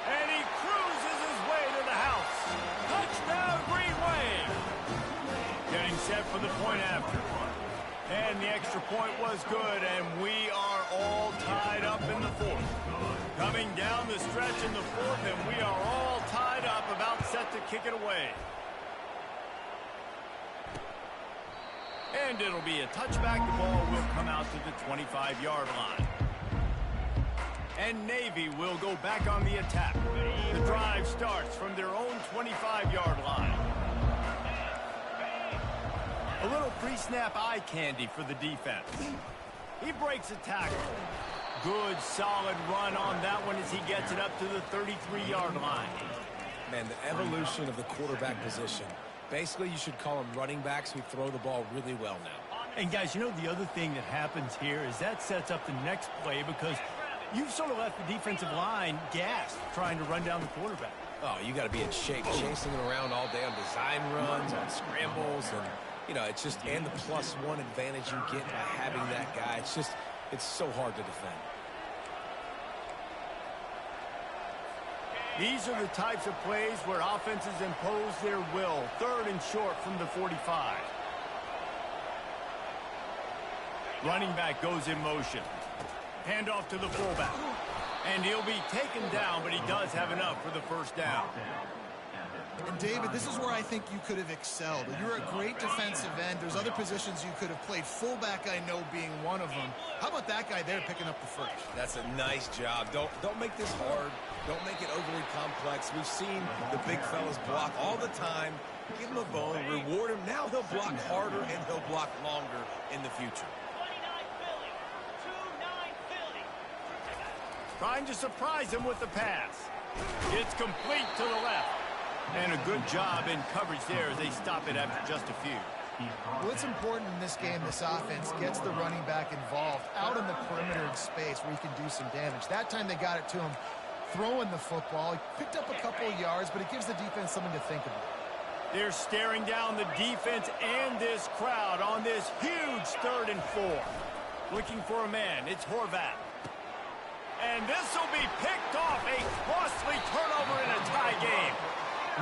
And he cruises his way to the house. Touchdown, Green Wave. Getting set for the point after. And the extra point was good, and we are all tied up in the fourth. Coming down the stretch in the fourth, and we are all tied up, about set to kick it away. And it'll be a touchback. The ball will come out to the 25-yard line. And Navy will go back on the attack. The drive starts from their own 25-yard line. A little pre-snap eye candy for the defense. He breaks a tackle. Good, solid run on that one as he gets it up to the 33-yard line. Man, the evolution of the quarterback position. Basically, you should call them running backs who throw the ball really well now. And, guys, you know the other thing that happens here is that sets up the next play because you've sort of left the defensive line gassed trying to run down the quarterback. Oh, you got to be in shape, chasing him around all day on design runs, on scrambles, and, you know, it's just, and the +1 advantage you get by having that guy. It's just, it's so hard to defend. These are the types of plays where offenses impose their will. 3rd and short from the 45. Running back goes in motion. Handoff to the fullback. And he'll be taken down, but he does have enough for the first down. And, David, this is where I think you could have excelled. You're a great defensive end. There's other positions you could have played. Fullback, I know, being one of them. How about that guy there picking up the first? That's a nice job. Don't make this hard. Don't make it overly complex. We've seen the big fellas block all the time. Give him a bone, reward him. Now he'll block harder and he'll block longer in the future. Trying to surprise him with the pass. It's complete to the left. And a good job in coverage there as they stop it after just a few. Well, it's important in this game, this offense gets the running back involved out in the perimeter in space where he can do some damage. That time they got it to him throwing the football. He picked up a couple of yards, but it gives the defense something to think about. They're staring down the defense and this crowd on this huge 3rd and 4. Looking for a man. It's Horvath. And this will be picked off. A costly turnover in a tie game.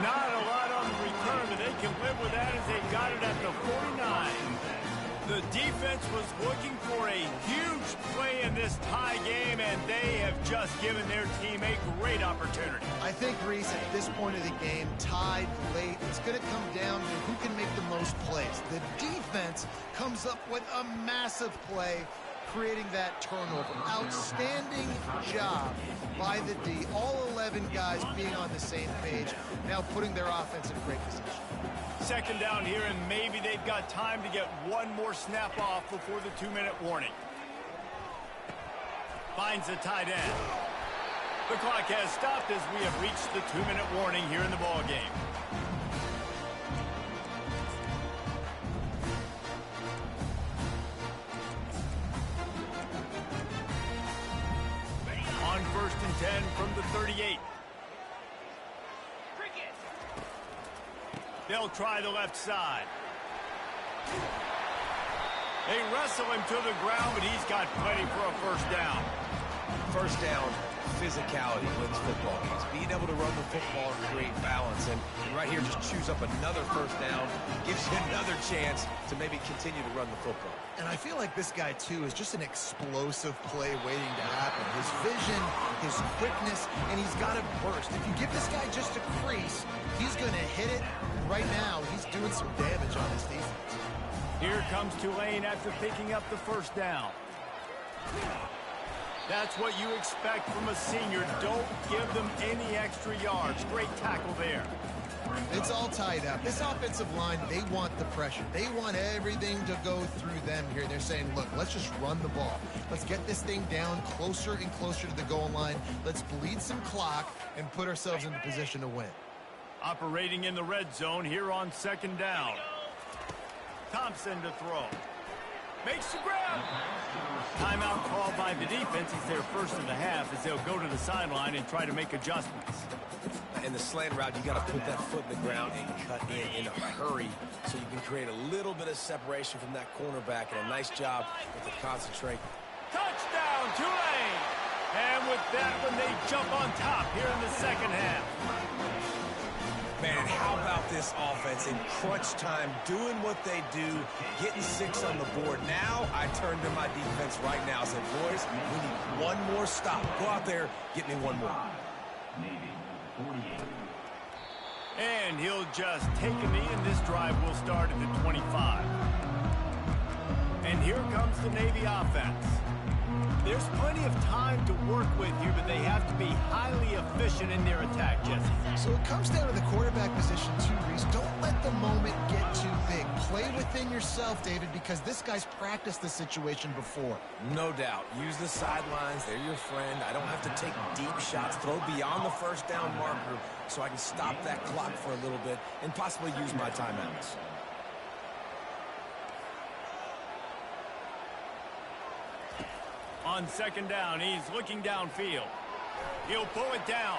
Not a lot on the return, but they can live with that as they got it at the 49. The defense was looking for a huge play in this tie game, and they have just given their team a great opportunity. I think, Reese, at this point of the game, tied late, it's going to come down to who can make the most plays. The defense comes up with a massive play, creating that turnover. Outstanding job by the D. All 11 guys being on the same page, now putting their offense in great position. 2nd down here, and maybe they've got time to get one more snap off before the 2-minute warning. Finds the tight end. The clock has stopped as we have reached the 2-minute warning here in the ball game. On 1st and 10 from the 38. They'll try the left side. They wrestle him to the ground, but he's got plenty for a first down. First down, physicality wins football games. Being able to run the football and create balance. And right here, just choose up another first down. Gives you another chance to maybe continue to run the football. And I feel like this guy, too, is just an explosive play waiting to happen. His vision, his quickness, and he's got a burst. If you give this guy just a crease, he's going to hit it. And right now, he's doing some damage on his defense. Here comes Tulane after picking up the first down. That's what you expect from a senior. Don't give them any extra yards. Great tackle there. It's all tied up. This offensive line, they want the pressure. They want everything to go through them here. They're saying, look, let's just run the ball. Let's get this thing down closer and closer to the goal line. Let's bleed some clock and put ourselves into position to win. Operating in the red zone here on second down. Thompson to throw. Makes the grab. Timeout called by the defense. It's their first of the half as they'll go to the sideline and try to make adjustments. In the slant route, you got to put that foot in the ground and cut in a hurry so you can create a little bit of separation from that cornerback, and a nice job with the concentrate. Touchdown, Tulane! And with that one, they jump on top here in the second half. Man, how about this offense in crunch time, doing what they do, getting 6 on the board. Now I turn to my defense right now and say, boys, we need one more stop. Go out there, get me one more. And he'll just take a knee, and this drive will start at the 25. And here comes the Navy offense. There's plenty of time to work with here, but they have to be highly efficient in their attack, Jesse. So it comes down to the quarterback position too, Reese. Don't let the moment get too big. Play within yourself, David, because this guy's practiced this situation before. No doubt. Use the sidelines. They're your friend. I don't have to take deep shots, throw beyond the first down marker so I can stop that clock for a little bit and possibly use my timeouts. On second down, he's looking downfield. He'll pull it down.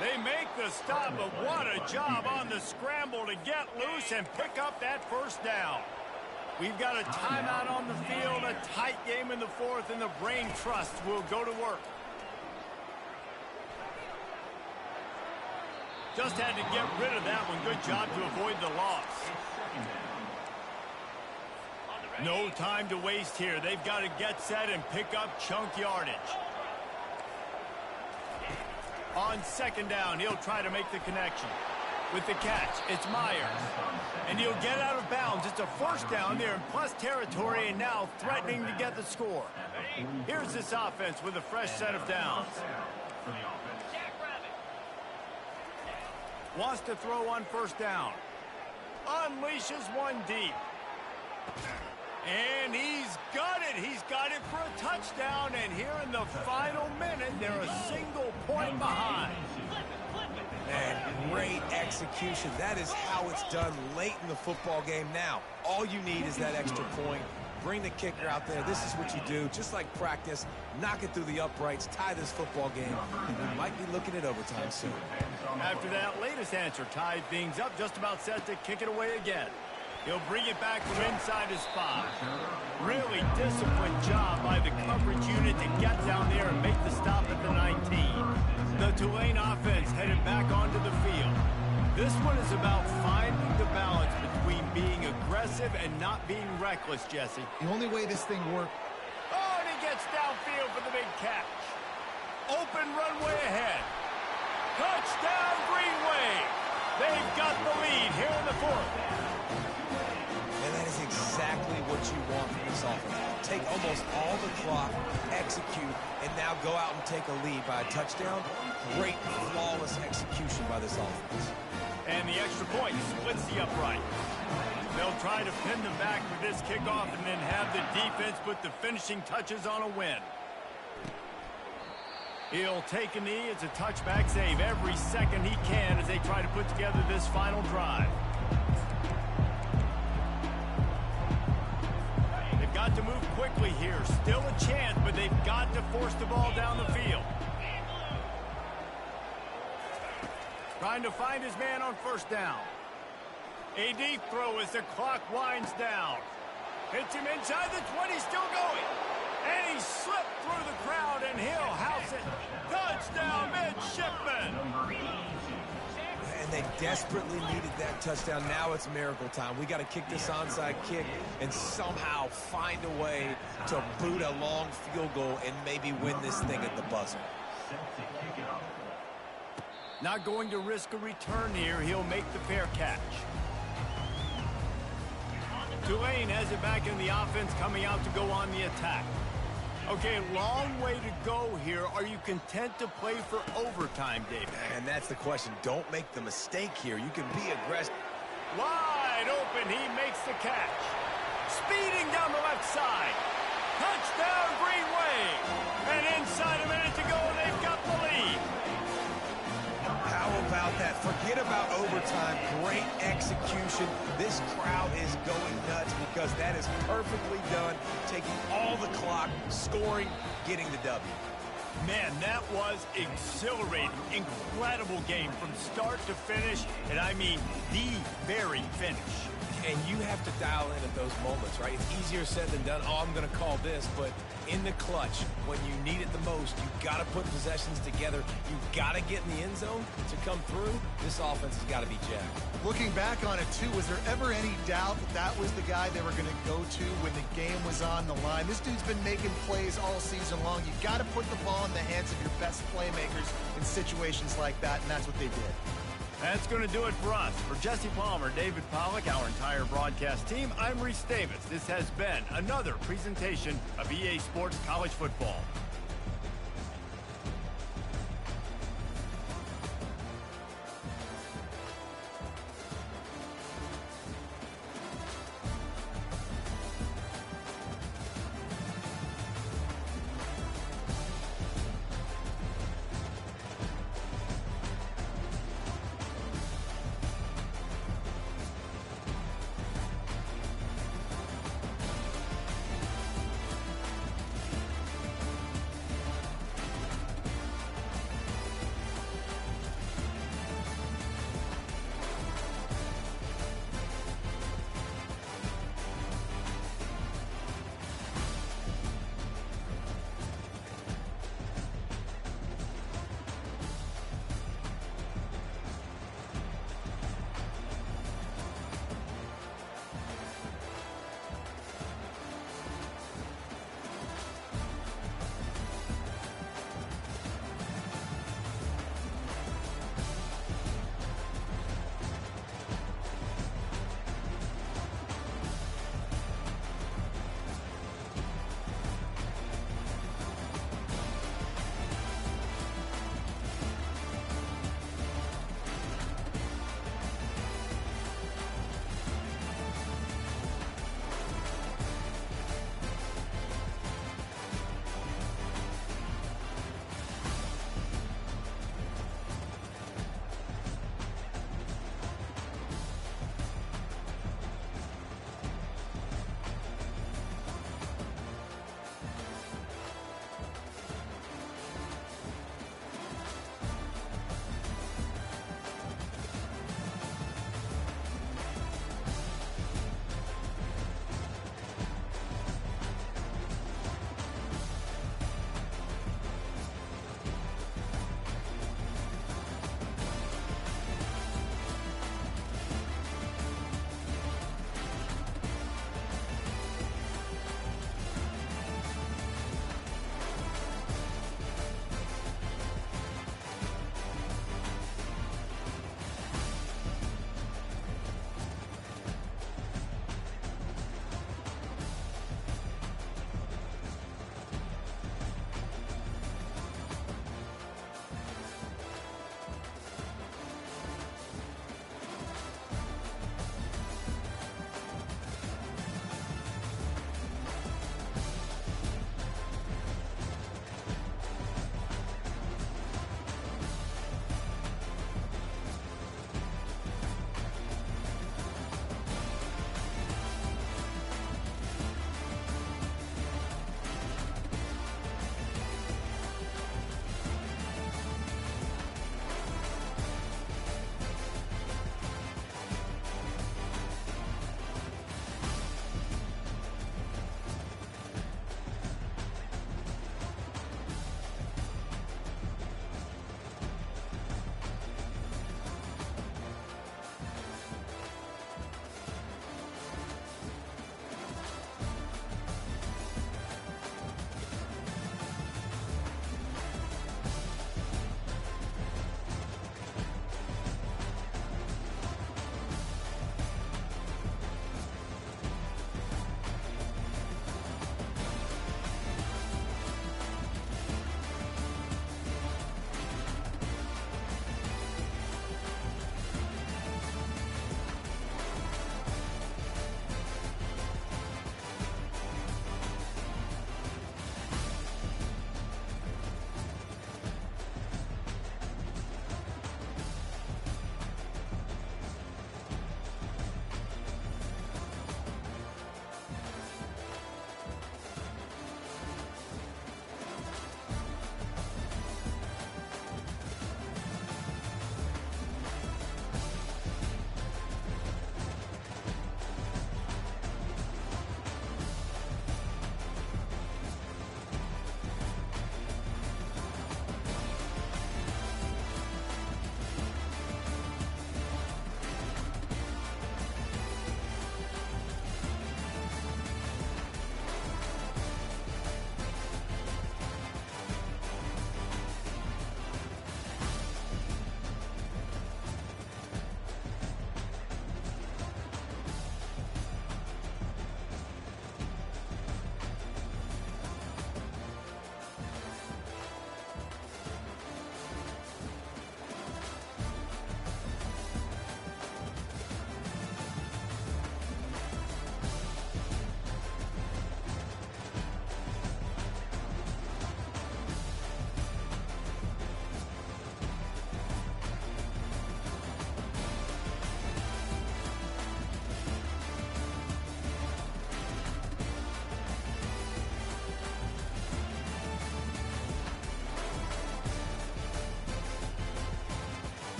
They make the stop, but what a job on the scramble to get loose and pick up that first down. We've got a timeout on the field, a tight game in the fourth, and the brain trust will go to work. Just had to get rid of that one. Good job to avoid the loss. No time to waste here. They've got to get set and pick up chunk yardage. On second down, he'll try to make the connection. With the catch, it's Myers. And he'll get out of bounds. It's a first down there in plus territory, and now threatening to get the score. Here's this offense with a fresh set of downs. Wants to throw on first down. Unleashes one deep. And he's got it. He's got it for a touchdown. And here in the final minute, they're a single point behind. Man, great execution. That is how it's done late in the football game. Now, all you need is that extra point. Bring the kicker out there. This is what you do. Just like practice, knock it through the uprights, tie this football game, and we might be looking at overtime soon. After that latest answer, tied things up, just about set to kick it away again. He'll bring it back from inside his spot. Really disciplined job by the coverage unit to get down there and make the stop at the 19. The Tulane offense headed back onto the field. This one is about finding the balance between being aggressive and not being reckless, Jesse. The only way this thing works. Oh, and he gets downfield for the big catch. Open runway ahead. Touchdown, Green Wave. They've got the lead here in the fourth. And that is exactly what you want from this offense. Take almost all the clock, execute, and now go out and take a lead by a touchdown. Great, flawless execution by this offense. And the extra point splits the upright. They'll try to pin them back for this kickoff and then have the defense put the finishing touches on a win. He'll take a knee. It's a touchback save every second he can as they try to put together this final drive. They've got to move quickly here. Still a chance, but they've got to force the ball down the field. Trying to find his man on first down. A deep throw as the clock winds down. Hits him inside the 20, still going. And he slipped through the crowd, and he'll house it. Touchdown, midshipman. And they desperately needed that touchdown. Now it's miracle time. We got to kick this onside kick and somehow find a way to boot a long field goal and maybe win this thing at the buzzer. Not going to risk a return here. He'll make the fair catch. Tulane has it back in the offense, coming out to go on the attack. Okay, long way to go here. Are you content to play for overtime, David? And that's the question. Don't make the mistake here. You can be aggressive. Wide open, he makes the catch. Speeding down the left side. Touchdown, Green Wave. And inside a minute to go, and they've got the lead. How about that? Forget about overtime. Great execution. This crowd is going nuts because that is perfectly done. Taking all the clock, scoring, getting the W. Man, that was exhilarating. Incredible game from start to finish, and I mean the very finish. And you have to dial in at those moments, right? It's easier said than done. Oh, I'm going to call this, but in the clutch, when you need it the most, you've got to put possessions together. You've got to get in the end zone to come through. This offense has got to be jacked. Looking back on it, too, was there ever any doubt that that was the guy they were going to go to when the game was on the line? This dude's been making plays all season long. You've got to put the ball in the hands of your best playmakers in situations like that, and that's what they did. That's going to do it for us. For Jesse Palmer, David Pollack, our entire broadcast team, I'm Reese Davis. This has been another presentation of EA Sports College Football.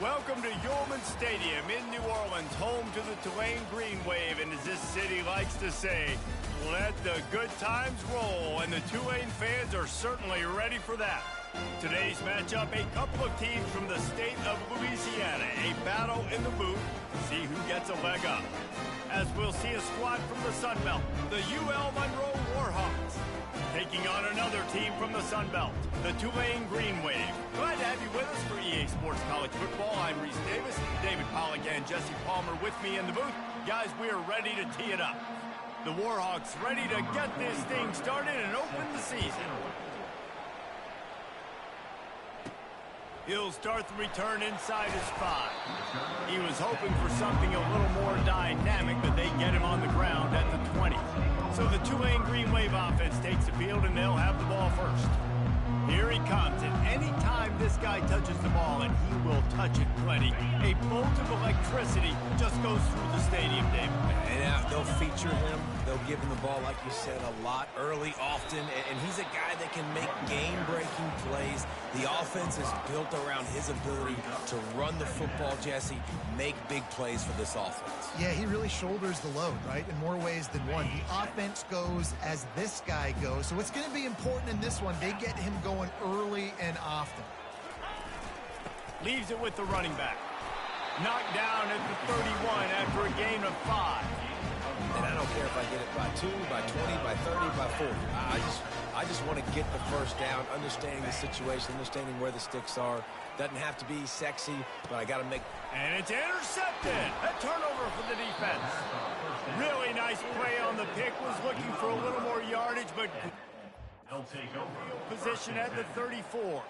Welcome to Yulman Stadium in New Orleans, home to the Tulane Green Wave, and as this city likes to say, let the good times roll, and the Tulane fans are certainly ready for that. Today's matchup, a couple of teams from the state of Louisiana, a battle in the booth, see who gets a leg up. As we'll see a squad from the Sun Belt, the UL Monroe Warhawks, taking on another team from the Sun Belt, the Tulane Green Wave. Glad to have you with us for EA Sports College Football. I'm Reese Davis, David Pollack and Jesse Palmer with me in the booth. Guys, we are ready to tee it up. The Warhawks ready to get this thing started and open the season. He'll start the return inside his 5. He was hoping for something a little more dynamic, but they get him on the ground at the 20. So the Tulane Green Wave offense takes the field, and they'll have the ball first. Here he comes, and any time this guy touches the ball, and he will touch it plenty, a bolt of electricity just goes through the stadium, David. And they'll feature him. They'll give him the ball, like you said, a lot, early, often, and he's a guy that can make game-breaking plays. The offense is built around his ability to run the football, Jesse, make big plays for this offense. Yeah, he really shoulders the load, right, in more ways than one. The offense goes as this guy goes, so it's going to be important in this one. They get him going early and often. Leaves it with the running back. Knocked down at the 31 after a gain of 5. And I don't care if I get it by 2, by 20, by 30, by 40. I just want to get the first down, understanding the situation, understanding where the sticks are. Doesn't have to be sexy, but I got to make... And it's intercepted. A turnover for the defense. Really nice play on the pick. Was looking for a little more yardage, but They'll take over. position at the 34.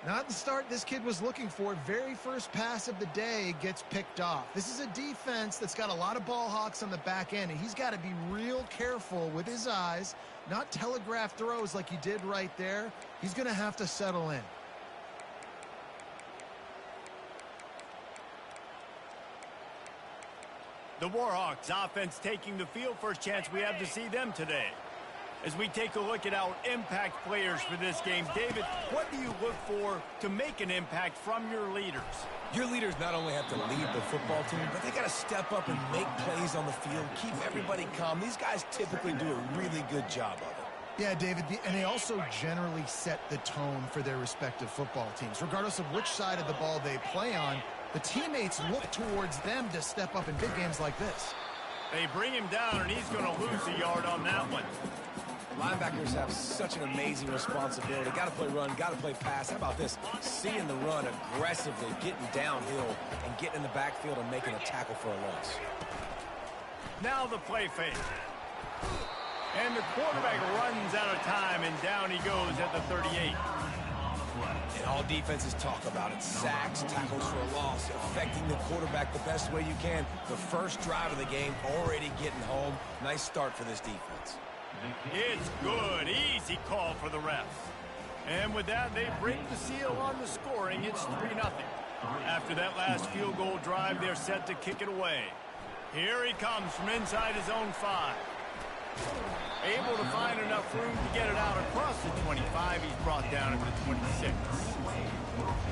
Not the start this kid was looking for. Very first pass of the day gets picked off. This is a defense that's got a lot of ball hawks on the back end, and he's got to be real careful with his eyes, not telegraph throws like he did right there. He's going to have to settle in. The Warhawks offense taking the field. First chance we have to see them today. As we take a look at our impact players for this game, David, what do you look for to make an impact from your leaders? Your leaders not only have to lead the football team, but they got to step up and make plays on the field, keep everybody calm. These guys typically do a really good job of it. Yeah, David, and they also generally set the tone for their respective football teams. Regardless of which side of the ball they play on, the teammates look towards them to step up in big games like this. They bring him down, and he's going to lose a yard on that one. Linebackers have such an amazing responsibility. Got to play run, got to play pass. How about this? Seeing the run aggressively, getting downhill, and getting in the backfield and making a tackle for a loss. Now the play fake. And the quarterback runs out of time, and down he goes at the 38. And all defenses talk about it. Sacks, tackles for a loss, affecting the quarterback the best way you can. The first drive of the game, already getting home. Nice start for this defense. It's good. Easy call for the refs. And with that, they break the seal on the scoring. It's 3-0. After that last field goal drive, they're set to kick it away. Here he comes from inside his own 5. Able to find enough room to get it out across the 25. He's brought down at the 26.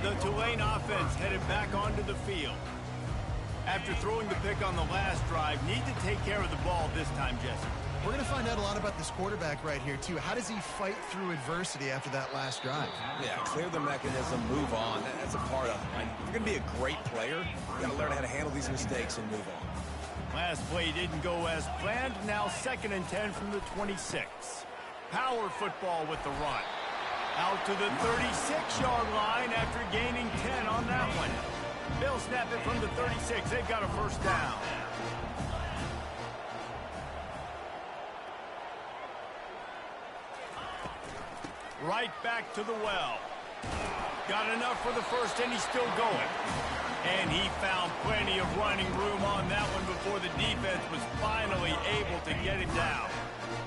The Tulane offense headed back onto the field. After throwing the pick on the last drive, need to take care of the ball this time, Jesse. We're going to find out a lot about this quarterback right here, too. How does he fight through adversity after that last drive? Yeah, clear the mechanism, move on. That's a part of it. Right? If you're going to be a great player, you got to learn how to handle these mistakes and move on. Last play didn't go as planned. Now 2nd and 10 from the 26. Power football with the run. Out to the 36-yard line after gaining 10 on that one. They'll snap it from the 36. They've got a first down. Right back to the well. Got enough for the first, and he's still going. And he found plenty of running room on that one before the defense was finally able to get him down.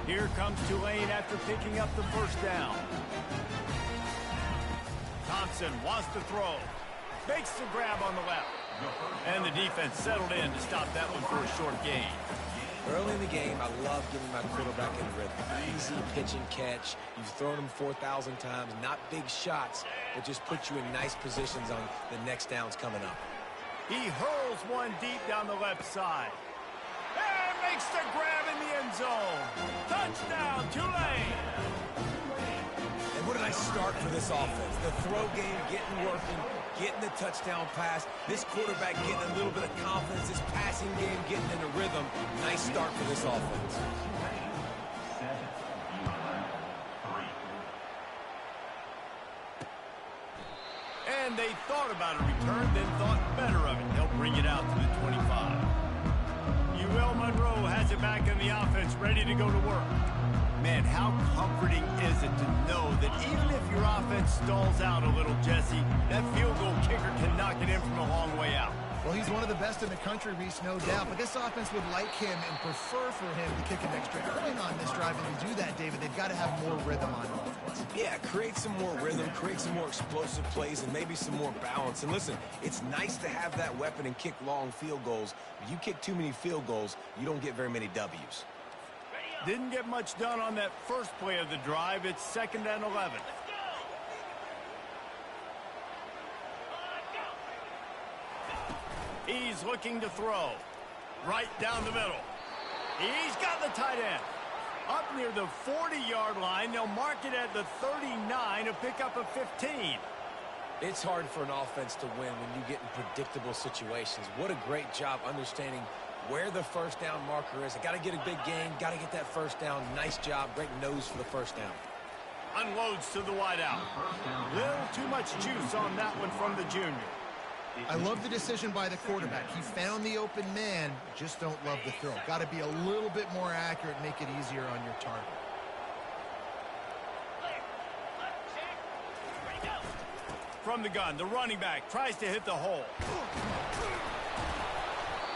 Here comes Tulane after picking up the first down. Thompson wants to throw. Makes the grab on the left. And the defense settled in to stop that one for a short gain. Early in the game, I love getting my quarterback in rhythm. Easy pitch and catch. You've thrown them 4,000 times. Not big shots, but just put you in nice positions on the next downs coming up. He hurls one deep down the left side. And makes the grab in the end zone. Touchdown, Tulane. And what a nice start for this offense. The throw game getting working, getting the touchdown pass. This quarterback getting a little bit of confidence. This passing game getting in a rhythm. Nice start for this offense. And they thought about a return, then thought better of it. They'll bring it out to the 25. UL Monroe has it back in the offense, ready to go to work. Man, how comforting is it to know that even if your offense stalls out a little, Jesse, that field goal kicker can knock it in from a long way out. Well, he's one of the best in the country, Reese, no doubt. But this offense would like him and prefer for him to kick an extra point on this drive. And to do that, David, they've got to have more rhythm on offense. Yeah, create some more rhythm, create some more explosive plays, and maybe some more balance. And listen, it's nice to have that weapon and kick long field goals. If you kick too many field goals, you don't get very many W's. Didn't get much done on that first play of the drive. It's 2nd and 11. He's looking to throw. Right down the middle. He's got the tight end. Up near the 40-yard line. They'll mark it at the 39, a pickup of 15. It's hard for an offense to win when you get in predictable situations. What a great job understanding where the first down marker is. I got to get a big gain, got to get that first down. Nice job, great nose for the first down. Unloads to the wideout. Little too much juice on that one from the junior. I love the decision by the quarterback. He found the open man, just don't love the throw. Got to be a little bit more accurate, make it easier on your target. From the gun, the running back tries to hit the hole.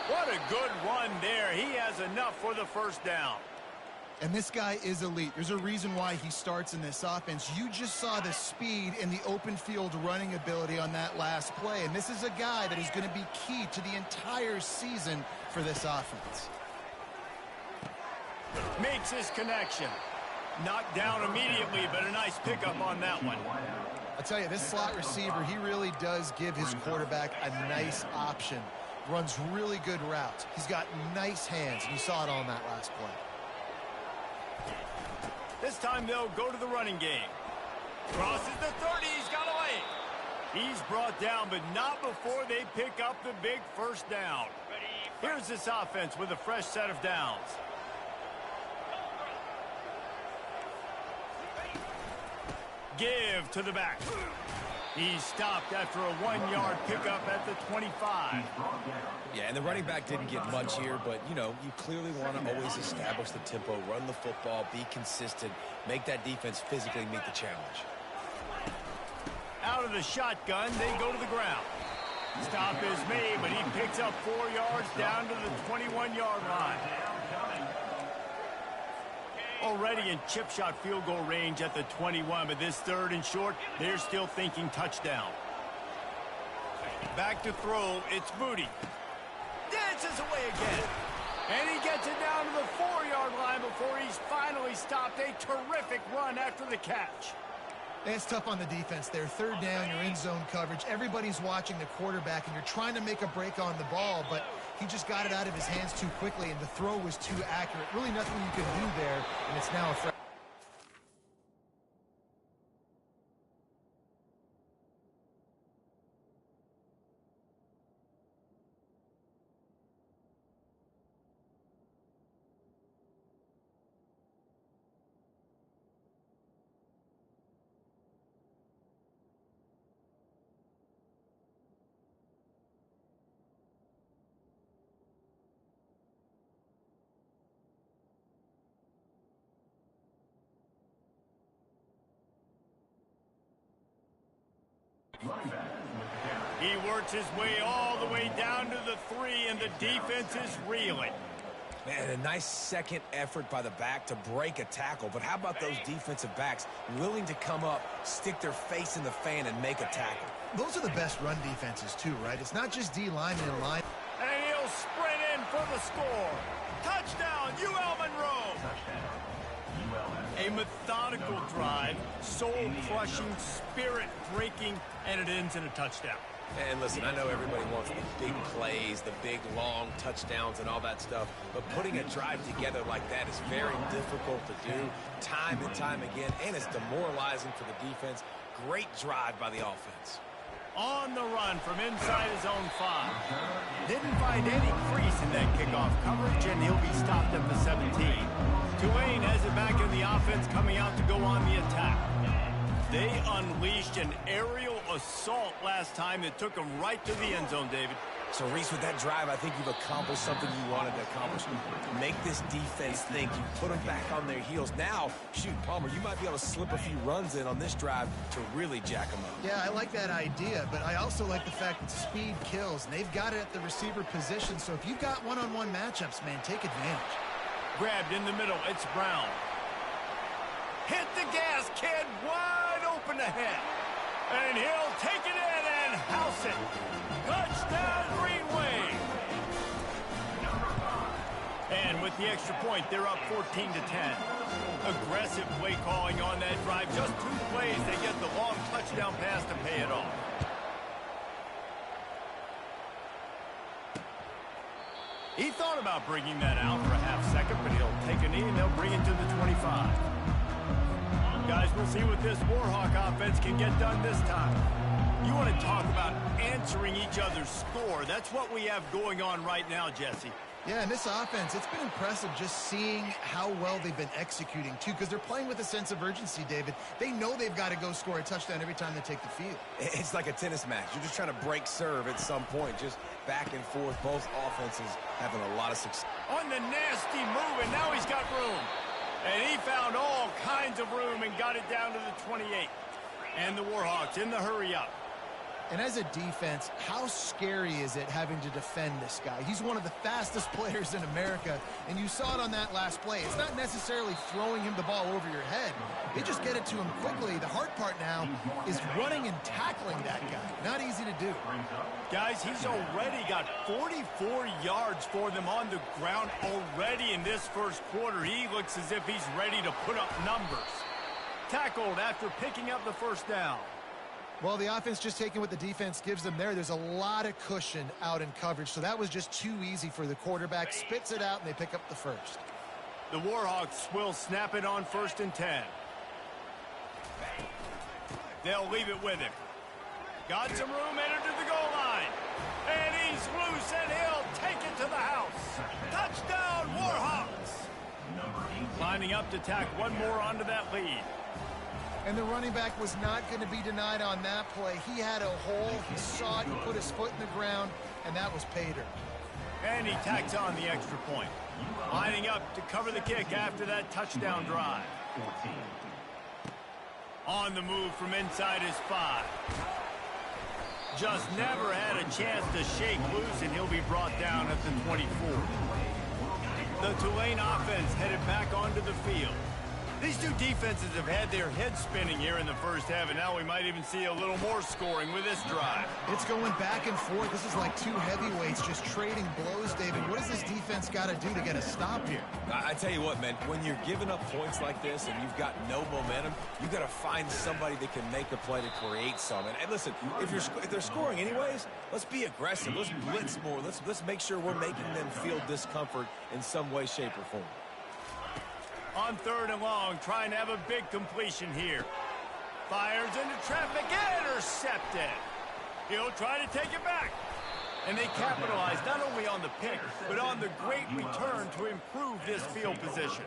What a good run there. He has enough for the first down. And this guy is elite. There's a reason why he starts in this offense. You just saw the speed and the open field running ability on that last play. And this is a guy that is going to be key to the entire season for this offense. Makes his connection. Knocked down immediately, but a nice pickup on that one. I'll tell you, this slot receiver, he really does give his quarterback a nice option. Runs really good routes. He's got nice hands, and you saw it on that last play. This time they'll go to the running game. Crosses the 30, he's got away. He's brought down, but not before they pick up the big first down. Here's this offense with a fresh set of downs. Give to the back. He stopped after a 1-yard pickup at the 25. Yeah, and the running back didn't get much here, but, you know, you clearly want to always establish the tempo, run the football, be consistent, make that defense physically meet the challenge. Out of the shotgun, they go to the ground. Stop is made, but he picks up 4 yards down to the 21-yard line. Already in chip shot field goal range at the 21, but this 3rd and short, they're still thinking touchdown. Back to throw, it's Moody. Dances away again. And he gets it down to the 4-yard line before he's finally stopped. A terrific run after the catch. It's tough on the defense there. 3rd down, you're in zone coverage. Everybody's watching the quarterback, and you're trying to make a break on the ball, but he just got it out of his hands too quickly, and the throw was too accurate. Really nothing you can do there, and it's now a threat. He works his way all the way down to the 3, and the defense is reeling. Man, a nice second effort by the back to break a tackle. But how about those defensive backs willing to come up, stick their face in the fan, and make a tackle? Those are the best run defenses, too, right? It's not just D linemen in line. And he'll sprint in for the score. Touchdown, UL Monroe. A methodical drive, soul-crushing, spirit-breaking, and it ends in a touchdown. And listen, I know everybody wants the big plays, the big, long touchdowns and all that stuff, but putting a drive together like that is very difficult to do time and time again, and it's demoralizing for the defense. Great drive by the offense. On the run from inside his own 5. Didn't find any crease in that kickoff coverage, and he'll be stopped at the 17. Tulane has it back in the offense, coming out to go on the attack. They unleashed an aerial assault last time that took them right to the end zone, David. So, Reese, with that drive, I think you've accomplished something you wanted to accomplish. Make this defense think. You put them back on their heels. Now, shoot, Palmer, you might be able to slip a few runs in on this drive to really jack them up. Yeah, I like that idea, but I also like the fact that speed kills, and they've got it at the receiver position. So if you've got one-on-one matchups, man, take advantage. Grabbed in the middle, it's Brown. Hit the gas, kid, wide open ahead. And he'll take it in and house it. Touchdown, Green Wave. And with the extra point, they're up 14-10. Aggressive play calling on that drive. Just 2 plays, they get the long touchdown pass to pay it off. He thought about bringing that out for a half second, but he'll take a knee and they'll bring it to the 25. Guys, we'll see what this Warhawk offense can get done this time. You want to talk about answering each other's score. That's what we have going on right now, Jesse. Yeah, and this offense, it's been impressive just seeing how well they've been executing, too, because they're playing with a sense of urgency, David. They know they've got to go score a touchdown every time they take the field. It's like a tennis match. You're just trying to break serve at some point, just back and forth. Both offenses having a lot of success. On the nasty move, and now he's got room. And he found all kinds of room and got it down to the 28. And the Warhawks in the hurry-up. And as a defense, how scary is it having to defend this guy? He's one of the fastest players in America, and you saw it on that last play. It's not necessarily throwing him the ball over your head. They just get it to him quickly. The hard part now is running and tackling that guy. Not easy to do. Guys, he's already got 44 yards for them on the ground already in this first quarter. He looks as if he's ready to put up numbers. Tackled after picking up the first down. Well, the offense just taking what the defense gives them there. There's a lot of cushion out in coverage, so that was just too easy for the quarterback. Spits it out, and they pick up the first. The Warhawks will snap it on 1st and 10. They'll leave it with him. Got some room, entered to the goal line. And he's loose, and he'll take it to the house. Touchdown, Warhawks! Lining up to tack one more onto that lead. And the running back was not going to be denied on that play. He had a hole, he saw it, he put his foot in the ground, and that was pay dirt. And he tacks on the extra point. Lining up to cover the kick after that touchdown drive. On the move from inside his 5. Just never had a chance to shake loose, and he'll be brought down at the 24. The Tulane offense headed back onto the field. These two defenses have had their heads spinning here in the first half, and now we might even see a little more scoring with this drive. It's going back and forth. This is like two heavyweights just trading blows, David. What does this defense got to do to get a stop here? I tell you what, man, when you're giving up points like this and you've got no momentum, you got to find somebody that can make a play to create some. And listen, if they're scoring anyways, let's be aggressive. Let's blitz more. Let's make sure we're making them feel discomfort in some way, shape, or form. On 3rd and long, trying to have a big completion here. Fires into traffic, intercepted. He'll try to take it back. And they capitalize not only on the pick, but on the great return to improve this field position.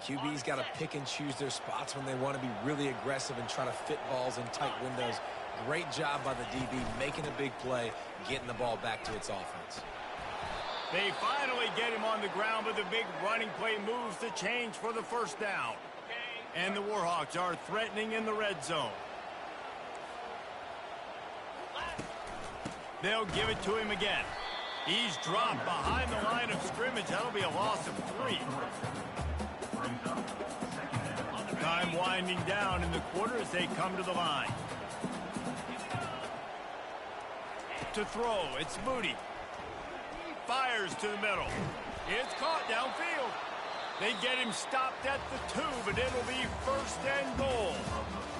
QB's got to pick and choose their spots when they want to be really aggressive and try to fit balls in tight windows. Great job by the DB, making a big play, getting the ball back to its offense. They finally get him on the ground, but the big running play moves the change for the first down. And the Warhawks are threatening in the red zone. They'll give it to him again. He's dropped behind the line of scrimmage. That'll be a loss of 3. Time winding down in the quarter as they come to the line. To throw, it's Moody. Fires fires to the middle. It's caught downfield. They get him stopped at the 2, but it'll be first and goal.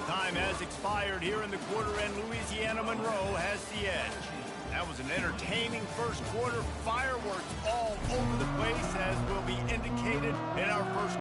Time has expired here in the quarter, and Louisiana Monroe has the edge. That was an entertaining first quarter. Fireworks all over the place as